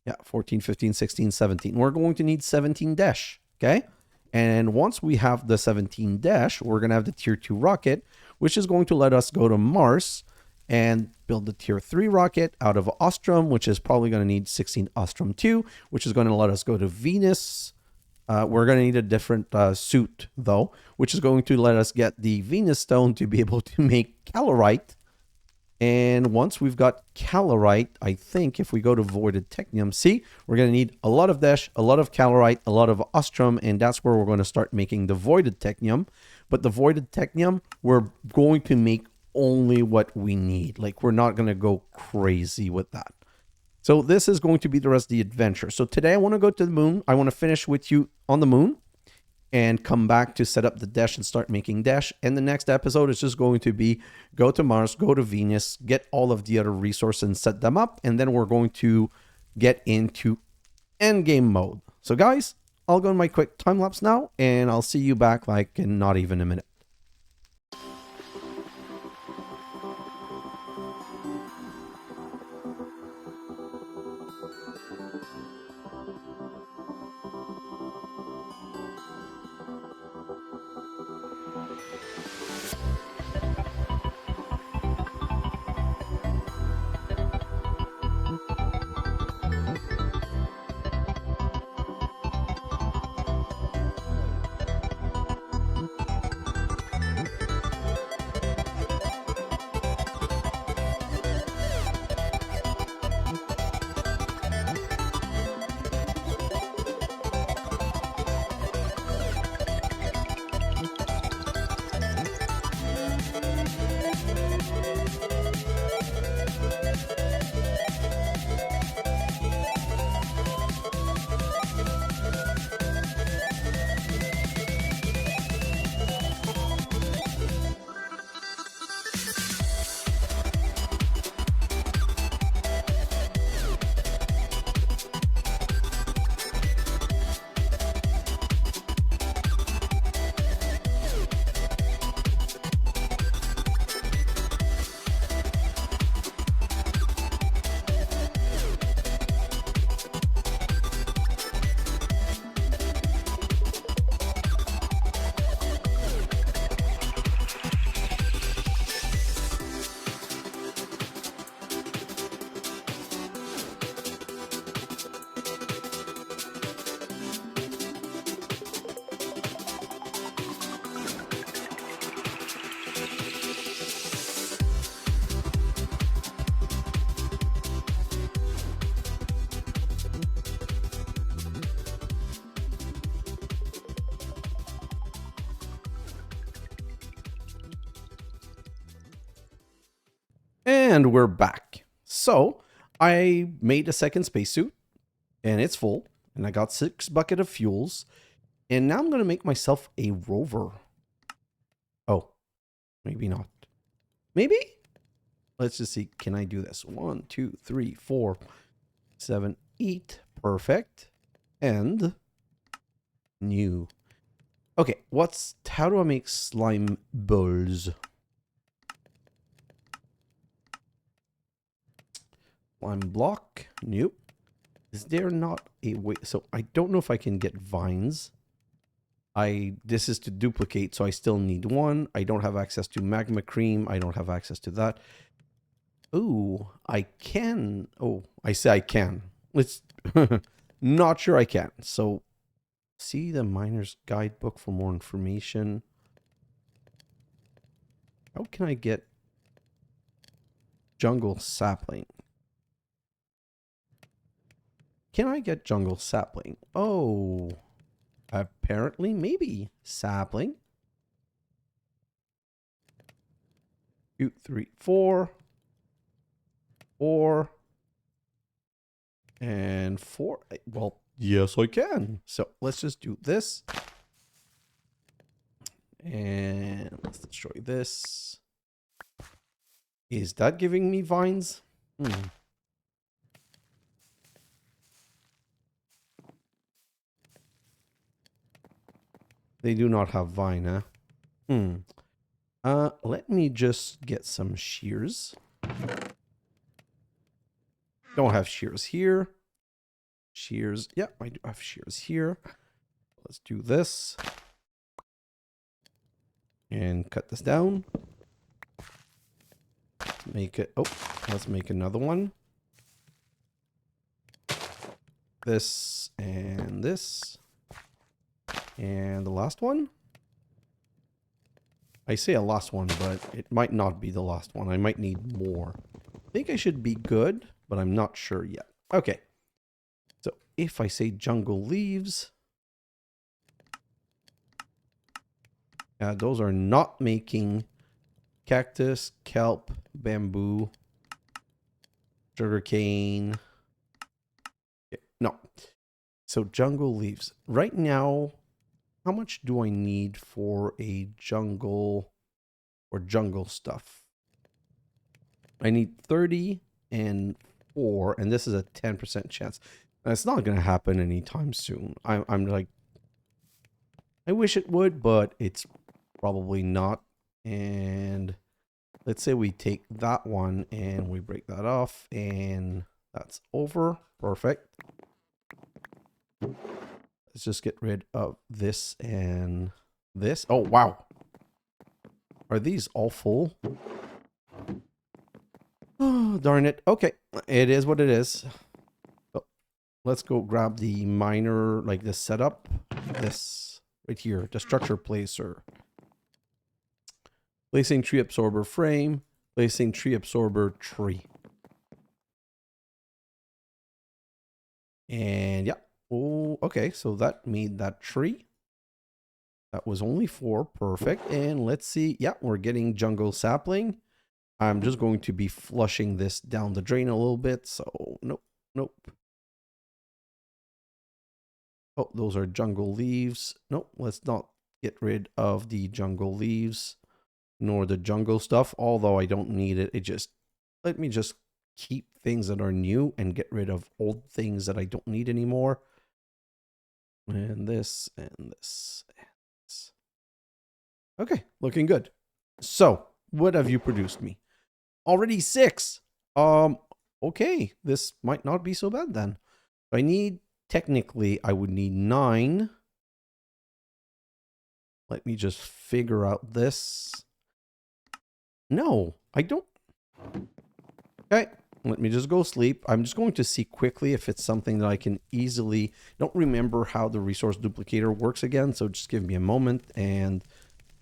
yeah, 14, 15, 16, 17. We're going to need 17 Desh, okay? And once we have the 17 Desh, we're going to have the tier 2 rocket, which is going to let us go to Mars and build the tier 3 rocket out of Ostrom, which is probably going to need 16 Ostrom 2, which is going to let us go to Venus. We're going to need a different suit, though, which is going to let us get the Venus stone to be able to make calorite. And once we've got calorite, I think if we go to voided technium, see, we're going to need a lot of Desh, a lot of calorite, a lot of ostrom, and that's where we're going to start making the voided technium. But the voided technium, we're going to make only what we need. Like, we're not going to go crazy with that. So this is going to be the rest of the adventure. So today I want to go to the moon. I want to finish with you on the moon and come back to set up the Desh and start making Desh. And the next episode is just going to be go to Mars, go to Venus, get all of the other resources and set them up. And then we're going to get into endgame mode. So guys, I'll go in my quick time lapse now and I'll see you back like in not even a minute. And we're back. So I made a second spacesuit and it's full and I got 6 buckets of fuels and now I'm going to make myself a rover. Oh, maybe not. Maybe? Let's just see. Can I do this? 1, 2, 3, 4, 7, 8. Perfect. And new. Okay, how do I make slime balls? Slime block. Nope. Is there not a way? So I don't know if I can get vines. This is to duplicate, so I still need one. I don't have access to magma cream. I don't have access to that. Ooh, I can. Oh, I say I can. It's not sure I can. So see the miner's guidebook for more information. How can I get jungle sapling? Can I get jungle sapling? Oh, apparently, maybe sapling. 2, 3, 4. 4. And 4. Well, yes, I can. So let's just do this. And let's destroy this. Is that giving me vines? They do not have vine, huh? Let me just get some shears. Don't have shears here. Shears. Yeah, I do have shears here. Let's do this. And cut this down. Make it. Oh, let's make another one. This and this. And the last one. I say a last one, but it might not be the last one. I might need more. I think I should be good, but I'm not sure yet. Okay. So if I say jungle leaves, those are not making cactus, kelp, bamboo, sugarcane. No. So jungle leaves. Right now, how much do I need for a jungle or jungle stuff? I need 30 and 4, and this is a 10% chance. And it's not going to happen anytime soon. I'm like, I wish it would, but it's probably not. And let's say we take that one and we break that off, and that's over. Perfect. Let's just get rid of this and this. Oh, wow. Are these all full? Oh, darn it. Okay. It is what it is. So let's go grab the miner, like the setup. This right here, the structure placer. Placing tree absorber frame. Placing tree absorber tree. And yeah. Oh, okay. So that made that tree. That was only 4. Perfect. And let's see. Yeah, we're getting jungle sapling. I'm just going to be flushing this down the drain a little bit. So nope, nope. Oh, those are jungle leaves. Nope, let's not get rid of the jungle leaves nor the jungle stuff. Although I don't need it. Let me just keep things that are new and get rid of old things that I don't need anymore. And this and this and this. Okay, looking good. So, what have you produced me? Already 6. Okay, this might not be so bad then. Technically, I would need 9. Let me just figure out this. No, I don't. Okay, let me just go sleep. I'm just going to see quickly if it's something that I can easily... Don't remember how the resource duplicator works again, so just give me a moment. And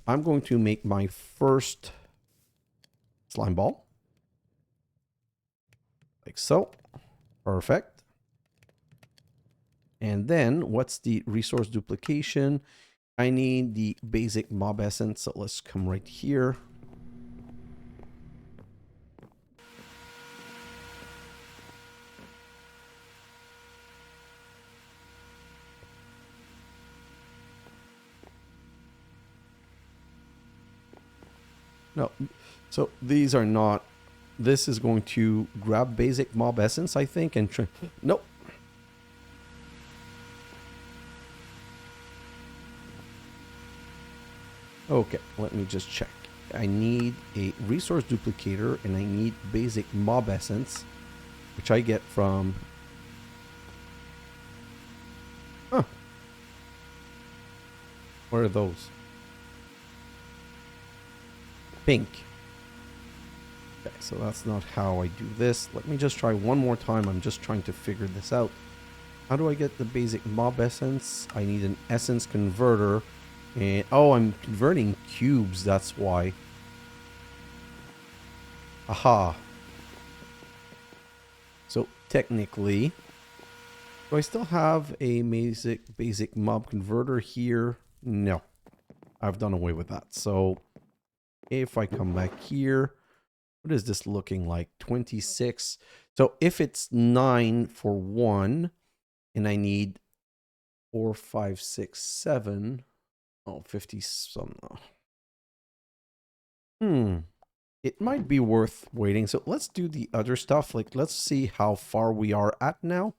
I'm going to make my first slime ball. Like so. Perfect. And then what's the resource duplication? I need the basic mob essence. So let's come right here. No. So these are not. This is going to grab basic mob essence, I think, and nope. Okay, let me just check. I need a resource duplicator and I need basic mob essence, which I get from... Huh. What are those? Pink. Okay, so that's not how I do this. Let me just try one more time. I'm just trying to figure this out. How do I get the basic mob essence? I need an essence converter. And oh, I'm converting cubes, that's why. Aha. So technically, do I still have a basic mob converter here? No. I've done away with that. So if I come back here, what is this looking like? 26. So if it's 9 for 1, and I need 4, 5, 6, 7... Oh, 50 some. It might be worth waiting. So let's do the other stuff. Like, let's see how far we are at now.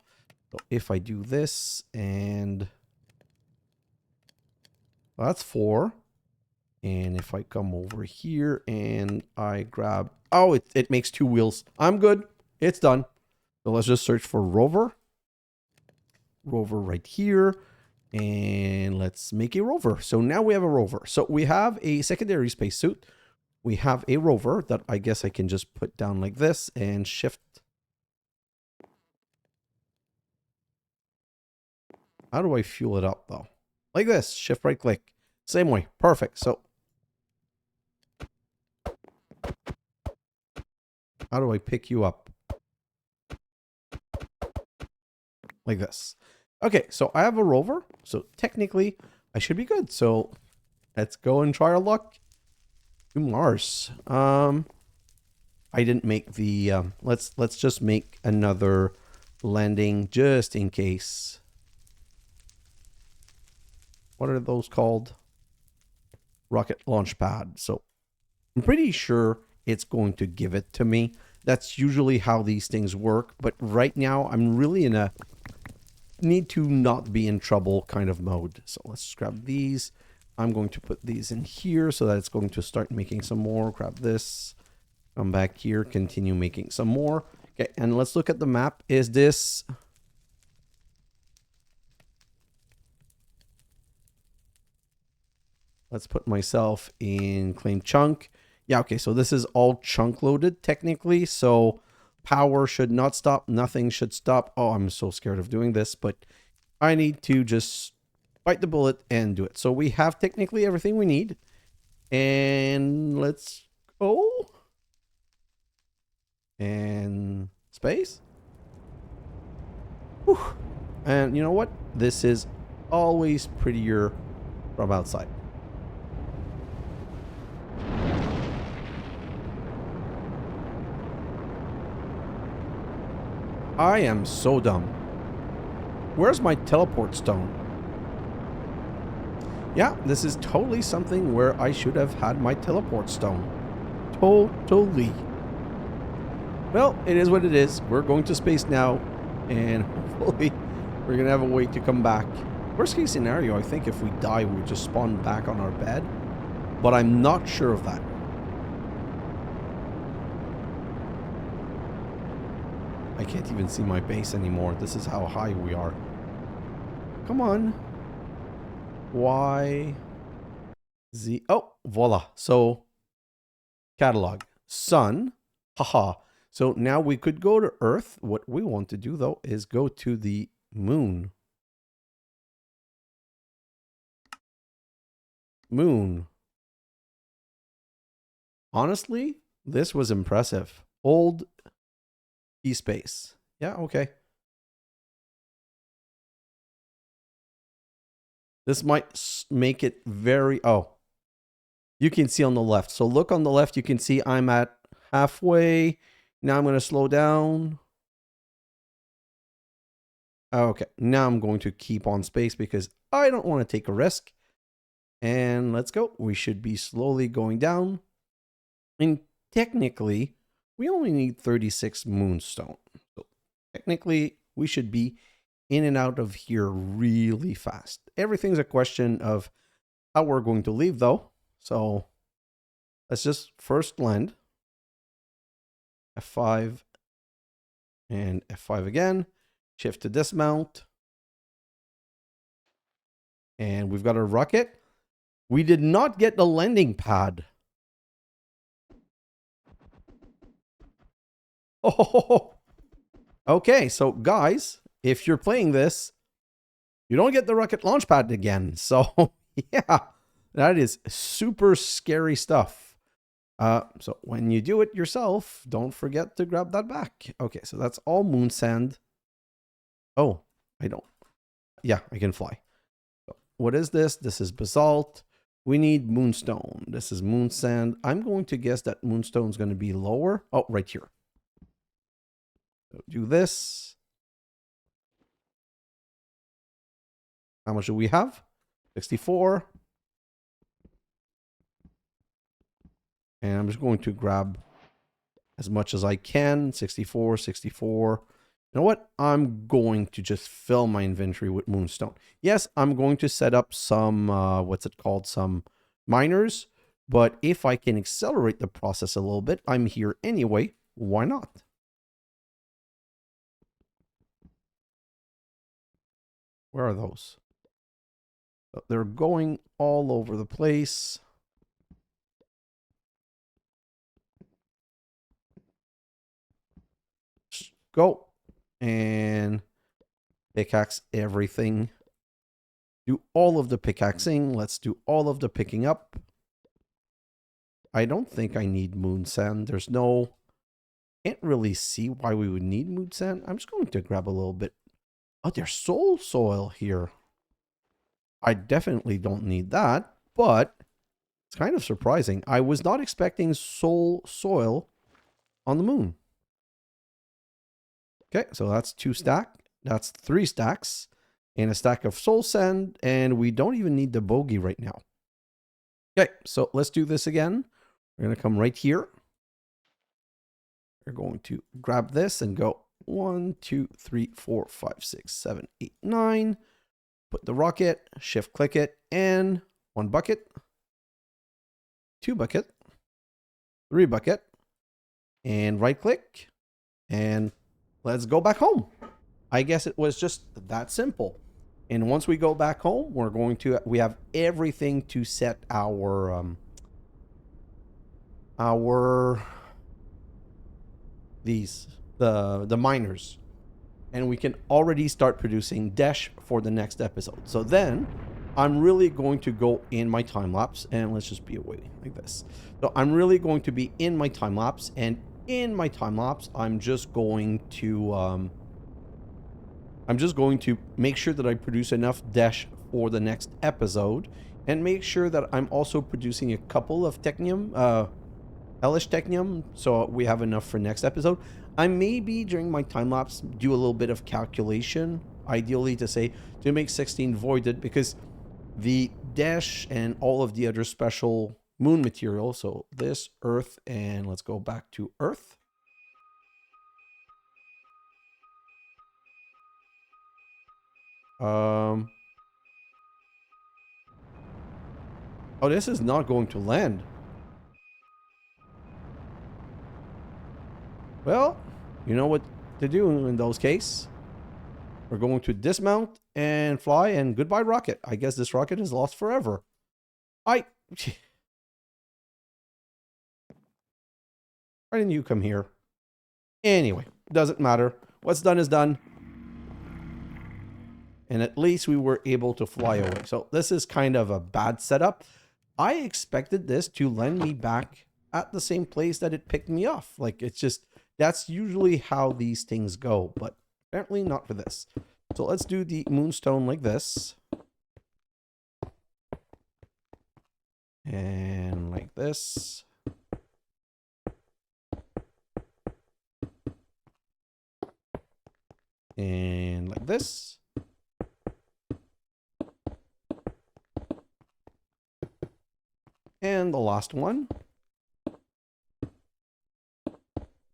So if I do this and... Well, that's 4. And if I come over here and I grab... Oh, it makes 2 wheels. I'm good. It's done. So let's just search for rover. Rover right here. And let's make a rover. So now we have a rover. So we have a secondary spacesuit. We have a rover that I guess I can just put down like this and shift. How do I fuel it up though? Like this, shift right click. Same way, perfect. So how do I pick you up? Like this. Okay, so I have a rover. So technically I should be good. So let's go and try our luck to Mars. I didn't make the let's just make another landing just in case. What are those called? Rocket launch pad. So I'm pretty sure it's going to give it to me. That's usually how these things work. But right now I'm really in a need to not be in trouble kind of mode. So let's grab these. I'm going to put these in here so that it's going to start making some more. Grab this. Come back here. Continue making some more. Okay, and let's look at the map. Is this... Let's put myself in claim chunk. Yeah, okay, so this is all chunk loaded technically. So power should not stop. Nothing should stop. Oh, I'm so scared of doing this, but I need to just bite the bullet and do it. So we have technically everything we need. And let's go. And space. Whew. And you know what? This is always prettier from outside. I am so dumb. Where's my teleport stone? Yeah, this is totally something where I should have had my teleport stone. Totally. Well, it is what it is. We're going to space now. And hopefully we're going to have a way to come back. Worst case scenario, I think if we die, we just spawn back on our bed. But I'm not sure of that. I can't even see my base anymore. This is how high we are. Come on. Y. Z. Oh, voila. So, catalog. Sun. Haha. So now we could go to Earth. What we want to do, though, is go to the moon. Moon. Honestly, this was impressive. Old E-space. Yeah, okay. This might make it very... Oh. You can see on the left. So look on the left. You can see I'm at halfway. Now I'm going to slow down. Okay. Now I'm going to keep on space because I don't want to take a risk. And let's go. We should be slowly going down. And technically, we only need 36 moonstone. So technically, we should be in and out of here really fast. Everything's a question of how we're going to leave, though. So let's just first land. F5 and F5 again. Shift to dismount. And we've got a rocket. We did not get the landing pad. Oh, okay. So guys, if you're playing this, you don't get the rocket launch pad again. So yeah, that is super scary stuff. So when you do it yourself, don't forget to grab that back. Okay, so that's all moon sand. Oh, I don't. Yeah, I can fly. So what is this? This is basalt. We need moonstone. This is moon sand. I'm going to guess that moonstone is going to be lower. Oh, right here. So do this. How much do we have? 64. And I'm just going to grab as much as I can. 64, 64. You know what? I'm going to just fill my inventory with moonstone. Yes, I'm going to set up some, what's it called? Some miners. But if I can accelerate the process a little bit, I'm here anyway. Why not? Where are those? They're going all over the place. Just go and pickaxe everything. Do all of the pickaxing. Let's do all of the picking up. I don't think I need moon sand. There's no... Can't really see why we would need moon sand. I'm just going to grab a little bit. Oh, there's soul soil here. I definitely don't need that, but it's kind of surprising. I was not expecting soul soil on the moon. Okay, so that's 2 stacks. That's 3 stacks. And a stack of soul sand. And we don't even need the bogey right now. Okay, so let's do this again. We're going to come right here. We're going to grab this and go 1, 2, 3, 4, 5, 6, 7, 8, 9. Put the rocket, shift click it, and 1 bucket, 2 bucket, 3 bucket, and right click, and let's go back home. I guess it was just that simple. And once we go back home, we're going to, we have everything to set our the miners. And we can already start producing Desh for the next episode. So then I'm really going to go in my time lapse, and let's just be away like this. So I'm really going to be in my time lapse, and in my time lapse, I'm just going to make sure that I produce enough Desh for the next episode, and make sure that I'm also producing a couple of technium, hellish technium, so we have enough for next episode. I maybe during my time lapse do a little bit of calculation, ideally to make 16 voided, because the Desh and all of the other special moon material, so this, earth, and let's go back to earth. Oh, this is not going to land. Well, you know what to do in those cases. We're going to dismount and fly, and goodbye rocket. I guess this rocket is lost forever. Why didn't you come here? Anyway, doesn't matter. What's done is done. And at least we were able to fly away. So this is kind of a bad setup. I expected this to land me back at the same place that it picked me off. Like, it's just, that's usually how these things go, but apparently not for this. So let's do the moonstone like this. And like this. And like this. And the last one.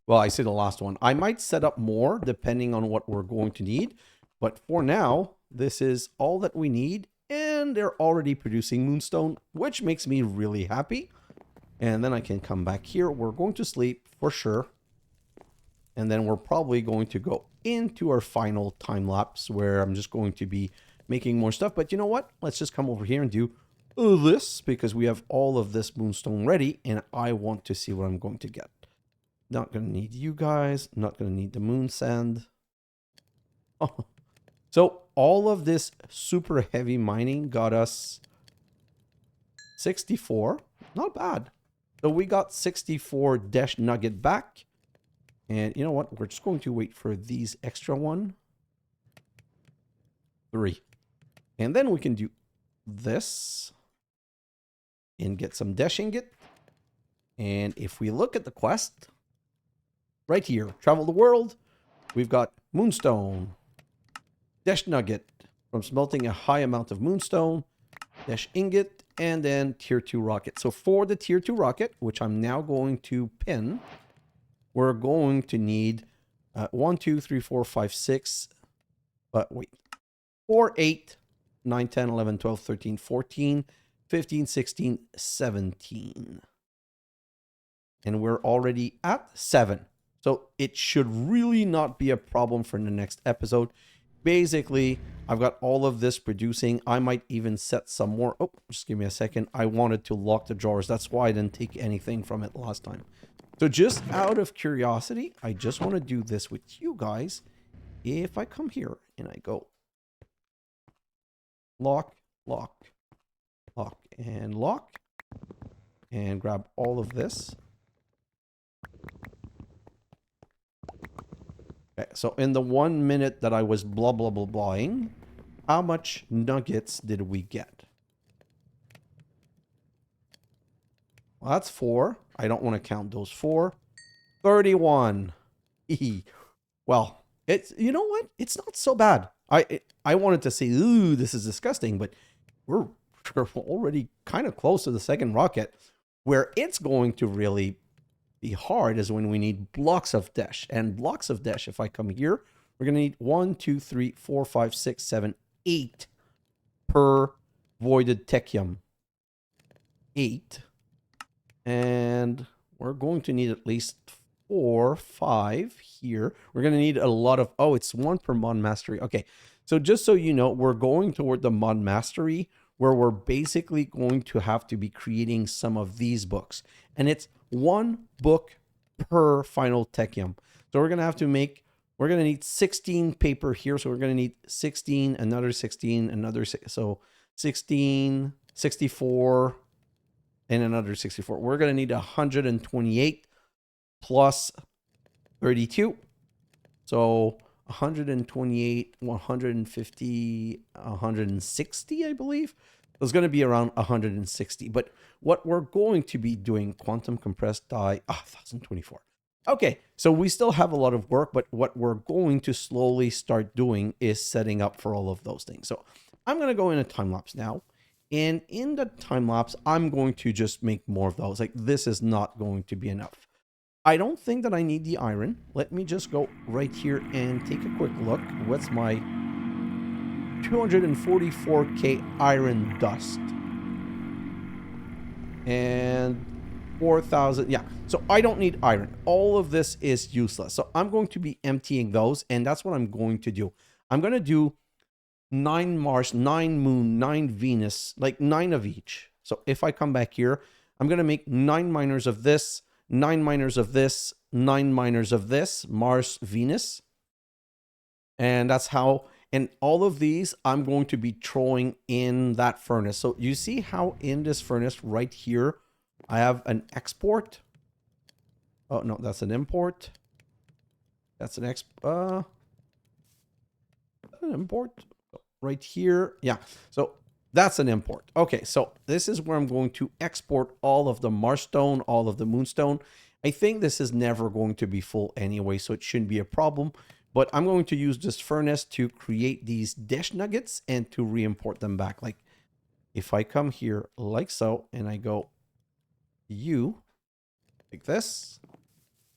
Well, I say the last one. I might set up more depending on what we're going to need. But for now, this is all that we need. And they're already producing moonstone, which makes me really happy. And then I can come back here. We're going to sleep for sure. And then we're probably going to go into our final time lapse where I'm just going to be making more stuff. But you know what? Let's just come over here and do this because we have all of this moonstone ready. And I want to see what I'm going to get. Not going to need you guys. Not going to need the moon sand. Oh. So all of this super heavy mining got us 64. Not bad. So we got 64 Desh nugget back. And you know what? We're just going to wait for these extra 3. And then we can do this. And get some Desh ingot. And if we look at the quest, right here, travel the world, we've got moonstone, Desh nugget from smelting a high amount of moonstone, Desh ingot, and then tier 2 rocket. So for the tier 2 rocket, which I'm now going to pin, we're going to need 1, 2, 3, 4, 5, 6, but wait, 4, 8, 9, 10, 11, 12, 13, 14, 15, 16, 17. And we're already at 7. So it should really not be a problem for the next episode. Basically, I've got all of this producing. I might even set some more. Oh, just give me a second. I wanted to lock the drawers. That's why I didn't take anything from it last time. So just out of curiosity, I just want to do this with you guys. If I come here and I go lock, lock, lock, and lock, and grab all of this. Okay, so in the 1 minute that I was blah, blah, blah, blahing, how much nuggets did we get? Well, that's 4. I don't want to count those 4. 31. Well, it's, you know what? It's not so bad. I wanted to say, ooh, this is disgusting, but we're already kind of close to the second rocket. Where it's going to really be hard is when we need blocks of Desh. And blocks of Desh, if I come here, we're going to need 1, 2, 3, 4, 5, 6, 7, 8 per voided techum. 8. And we're going to need at least 4, 5 here. We're going to need a lot of, oh, it's 1 per mod mastery. Okay, so just so you know, we're going toward the mod mastery where we're basically going to have to be creating some of these books. And it's 1 book per final techum. So we're going to have to make, we're going to need 16 paper here. So we're going to need 16, another 16, another, so 16, 64, and another 64. We're going to need 128 plus 32. So 128, 150, 160, I believe. It's going to be around 160. But what we're going to be doing, quantum compressed die, 1024. Okay, so we still have a lot of work, but what we're going to slowly start doing is setting up for all of those things. So I'm going to go in a time lapse now. And in the time lapse, I'm going to just make more of those. Like, this is not going to be enough. I don't think that I need the iron. Let me just go right here and take a quick look. What's my 244k iron dust? And 4,000. Yeah, so I don't need iron. All of this is useless. So I'm going to be emptying those, and that's what I'm going to do. I'm going to do 9 Mars, 9 Moon, 9 Venus, like 9 of each. So if I come back here, I'm going to make 9 miners of this, 9 miners of this, 9 miners of this, Mars, Venus. And that's how, and all of these I'm going to be throwing in that furnace. So you see how in this furnace right here, I have an export. Oh, no, that's an import. That's an import right here. Yeah, so that's an import. Okay, so this is where I'm going to export all of the Marstone, all of the Moonstone. I think this is never going to be full anyway, so it shouldn't be a problem. But I'm going to use this furnace to create these Desh nuggets and to re-import them back. Like if I come here like so, and I go you like this,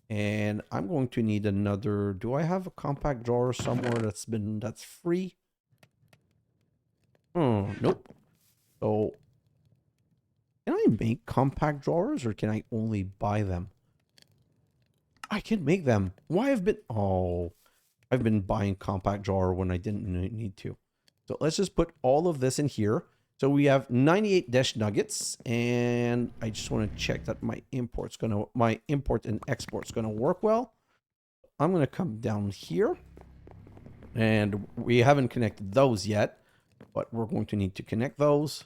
And I'm going to need another. Do I have a compact drawer somewhere that's free? Oh, nope. So can I make compact drawers or can I only buy them? I can make them. Why have been... Oh, I've been buying compact drawer when I didn't need to. So let's just put all of this in here. So we have 98 Desh nuggets, and I just want to check that my import and export's gonna work well. I'm gonna come down here, and we haven't connected those yet, but we're going to need to connect those.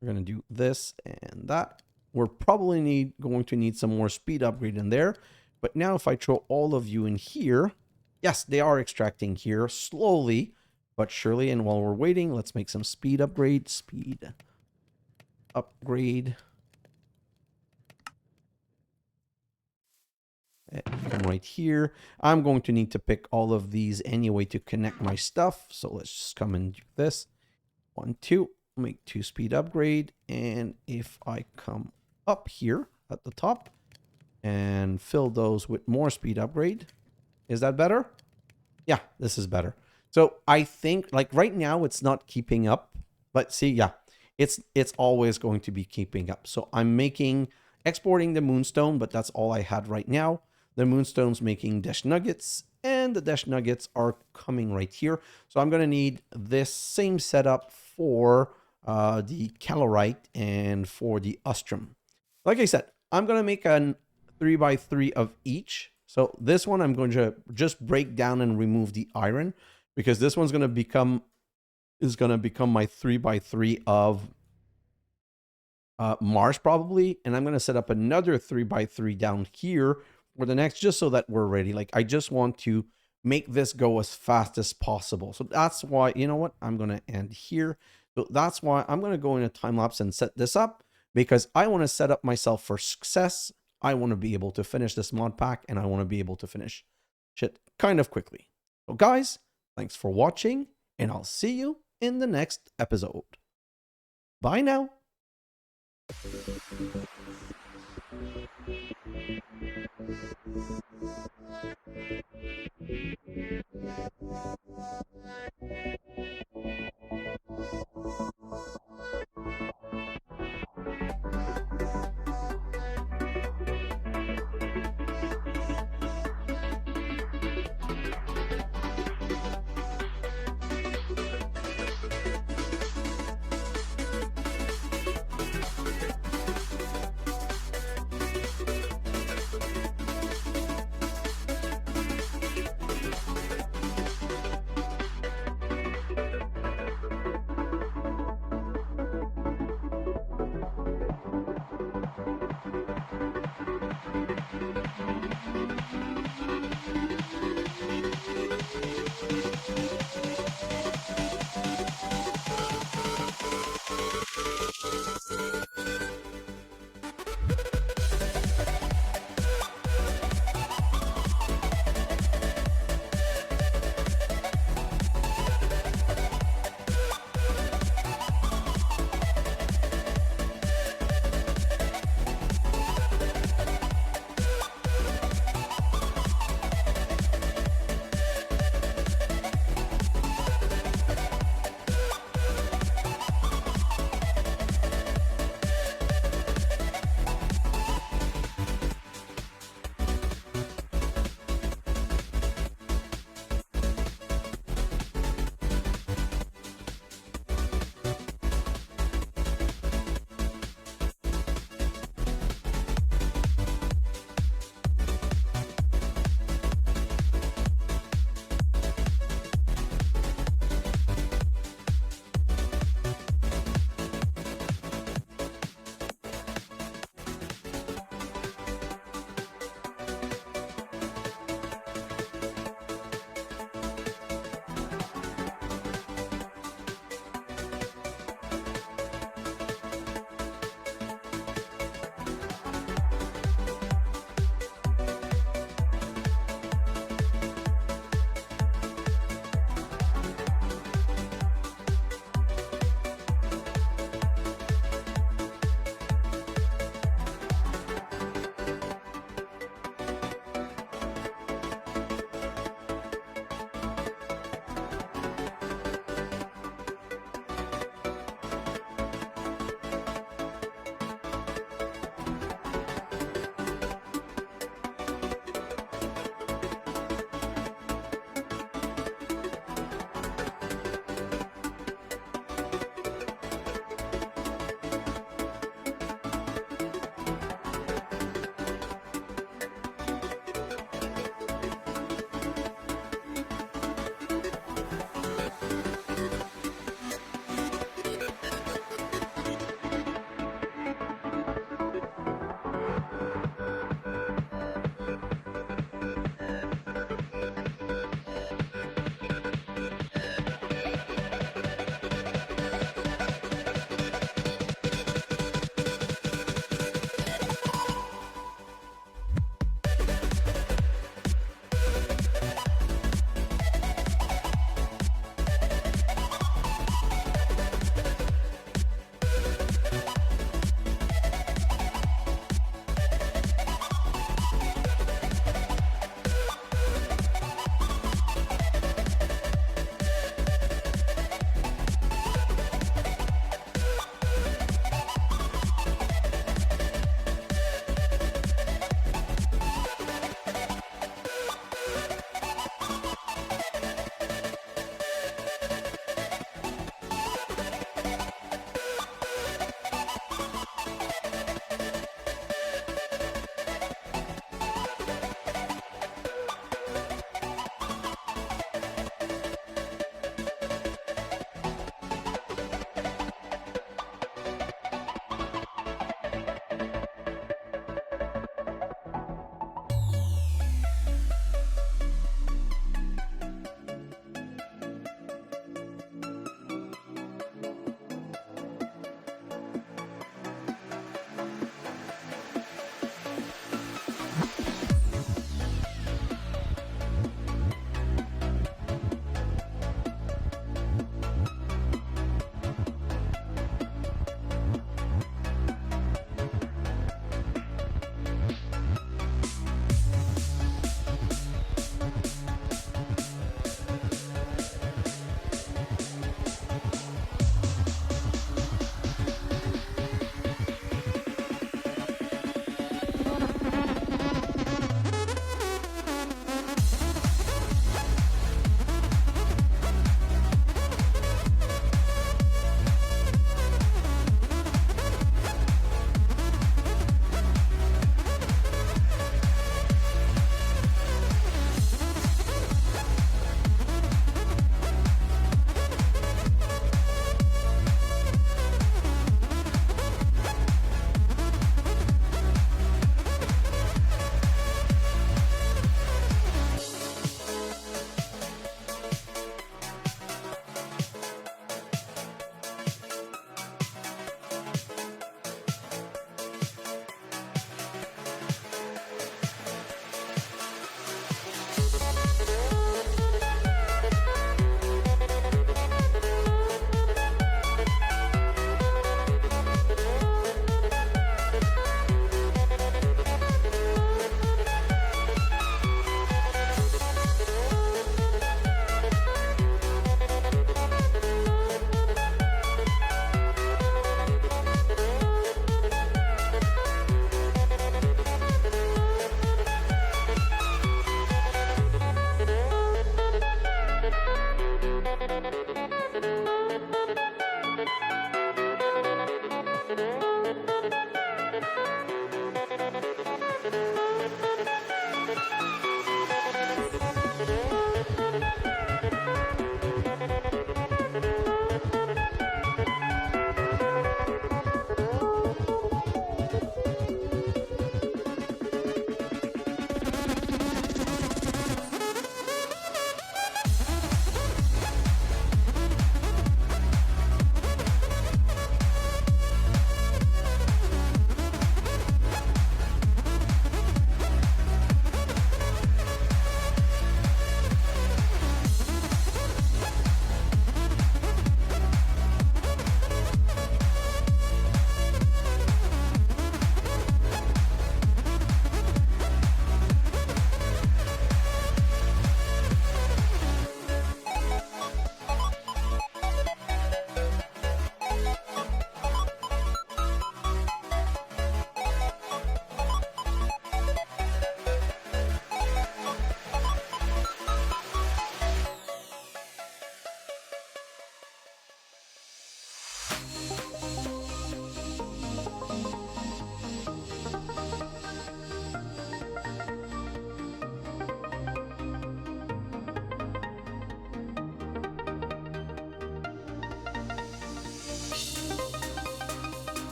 We're gonna do this and that. We're probably going to need some more speed upgrade in there. But now if I throw all of you in here, yes, they are extracting here slowly but surely. And while we're waiting, let's make some speed upgrade. Speed upgrade. Come right here. I'm going to need to pick all of these anyway to connect my stuff. So let's just come and do this. 1, 2. Make 2 speed upgrade. And if I come up here at the top and fill those with more speed upgrade, is that better? Yeah, this is better. So I think like right now it's not keeping up, but see, yeah, it's always going to be keeping up. So I'm exporting the moonstone, but that's all I had right now. The moonstone's making Desh nuggets, and the Desh nuggets are coming right here. So I'm going to need this same setup for the calorite and for the ostrum. Like I said, I'm going to make a 3x3 of each. So this one I'm going to just break down and remove the iron, because this one's going to become my 3x3 of Mars probably, and I'm going to set up another 3x3 down here for the next, just so that we're ready. Like I just want to make this go as fast as possible. So that's why, you know what, I'm going to end here. So that's why I'm going to go into Timelapse and set this up, because I want to set up myself for success. I want to be able to finish this mod pack, and I want to be able to finish shit kind of quickly. So guys, thanks for watching, and I'll see you in the next episode. Bye now.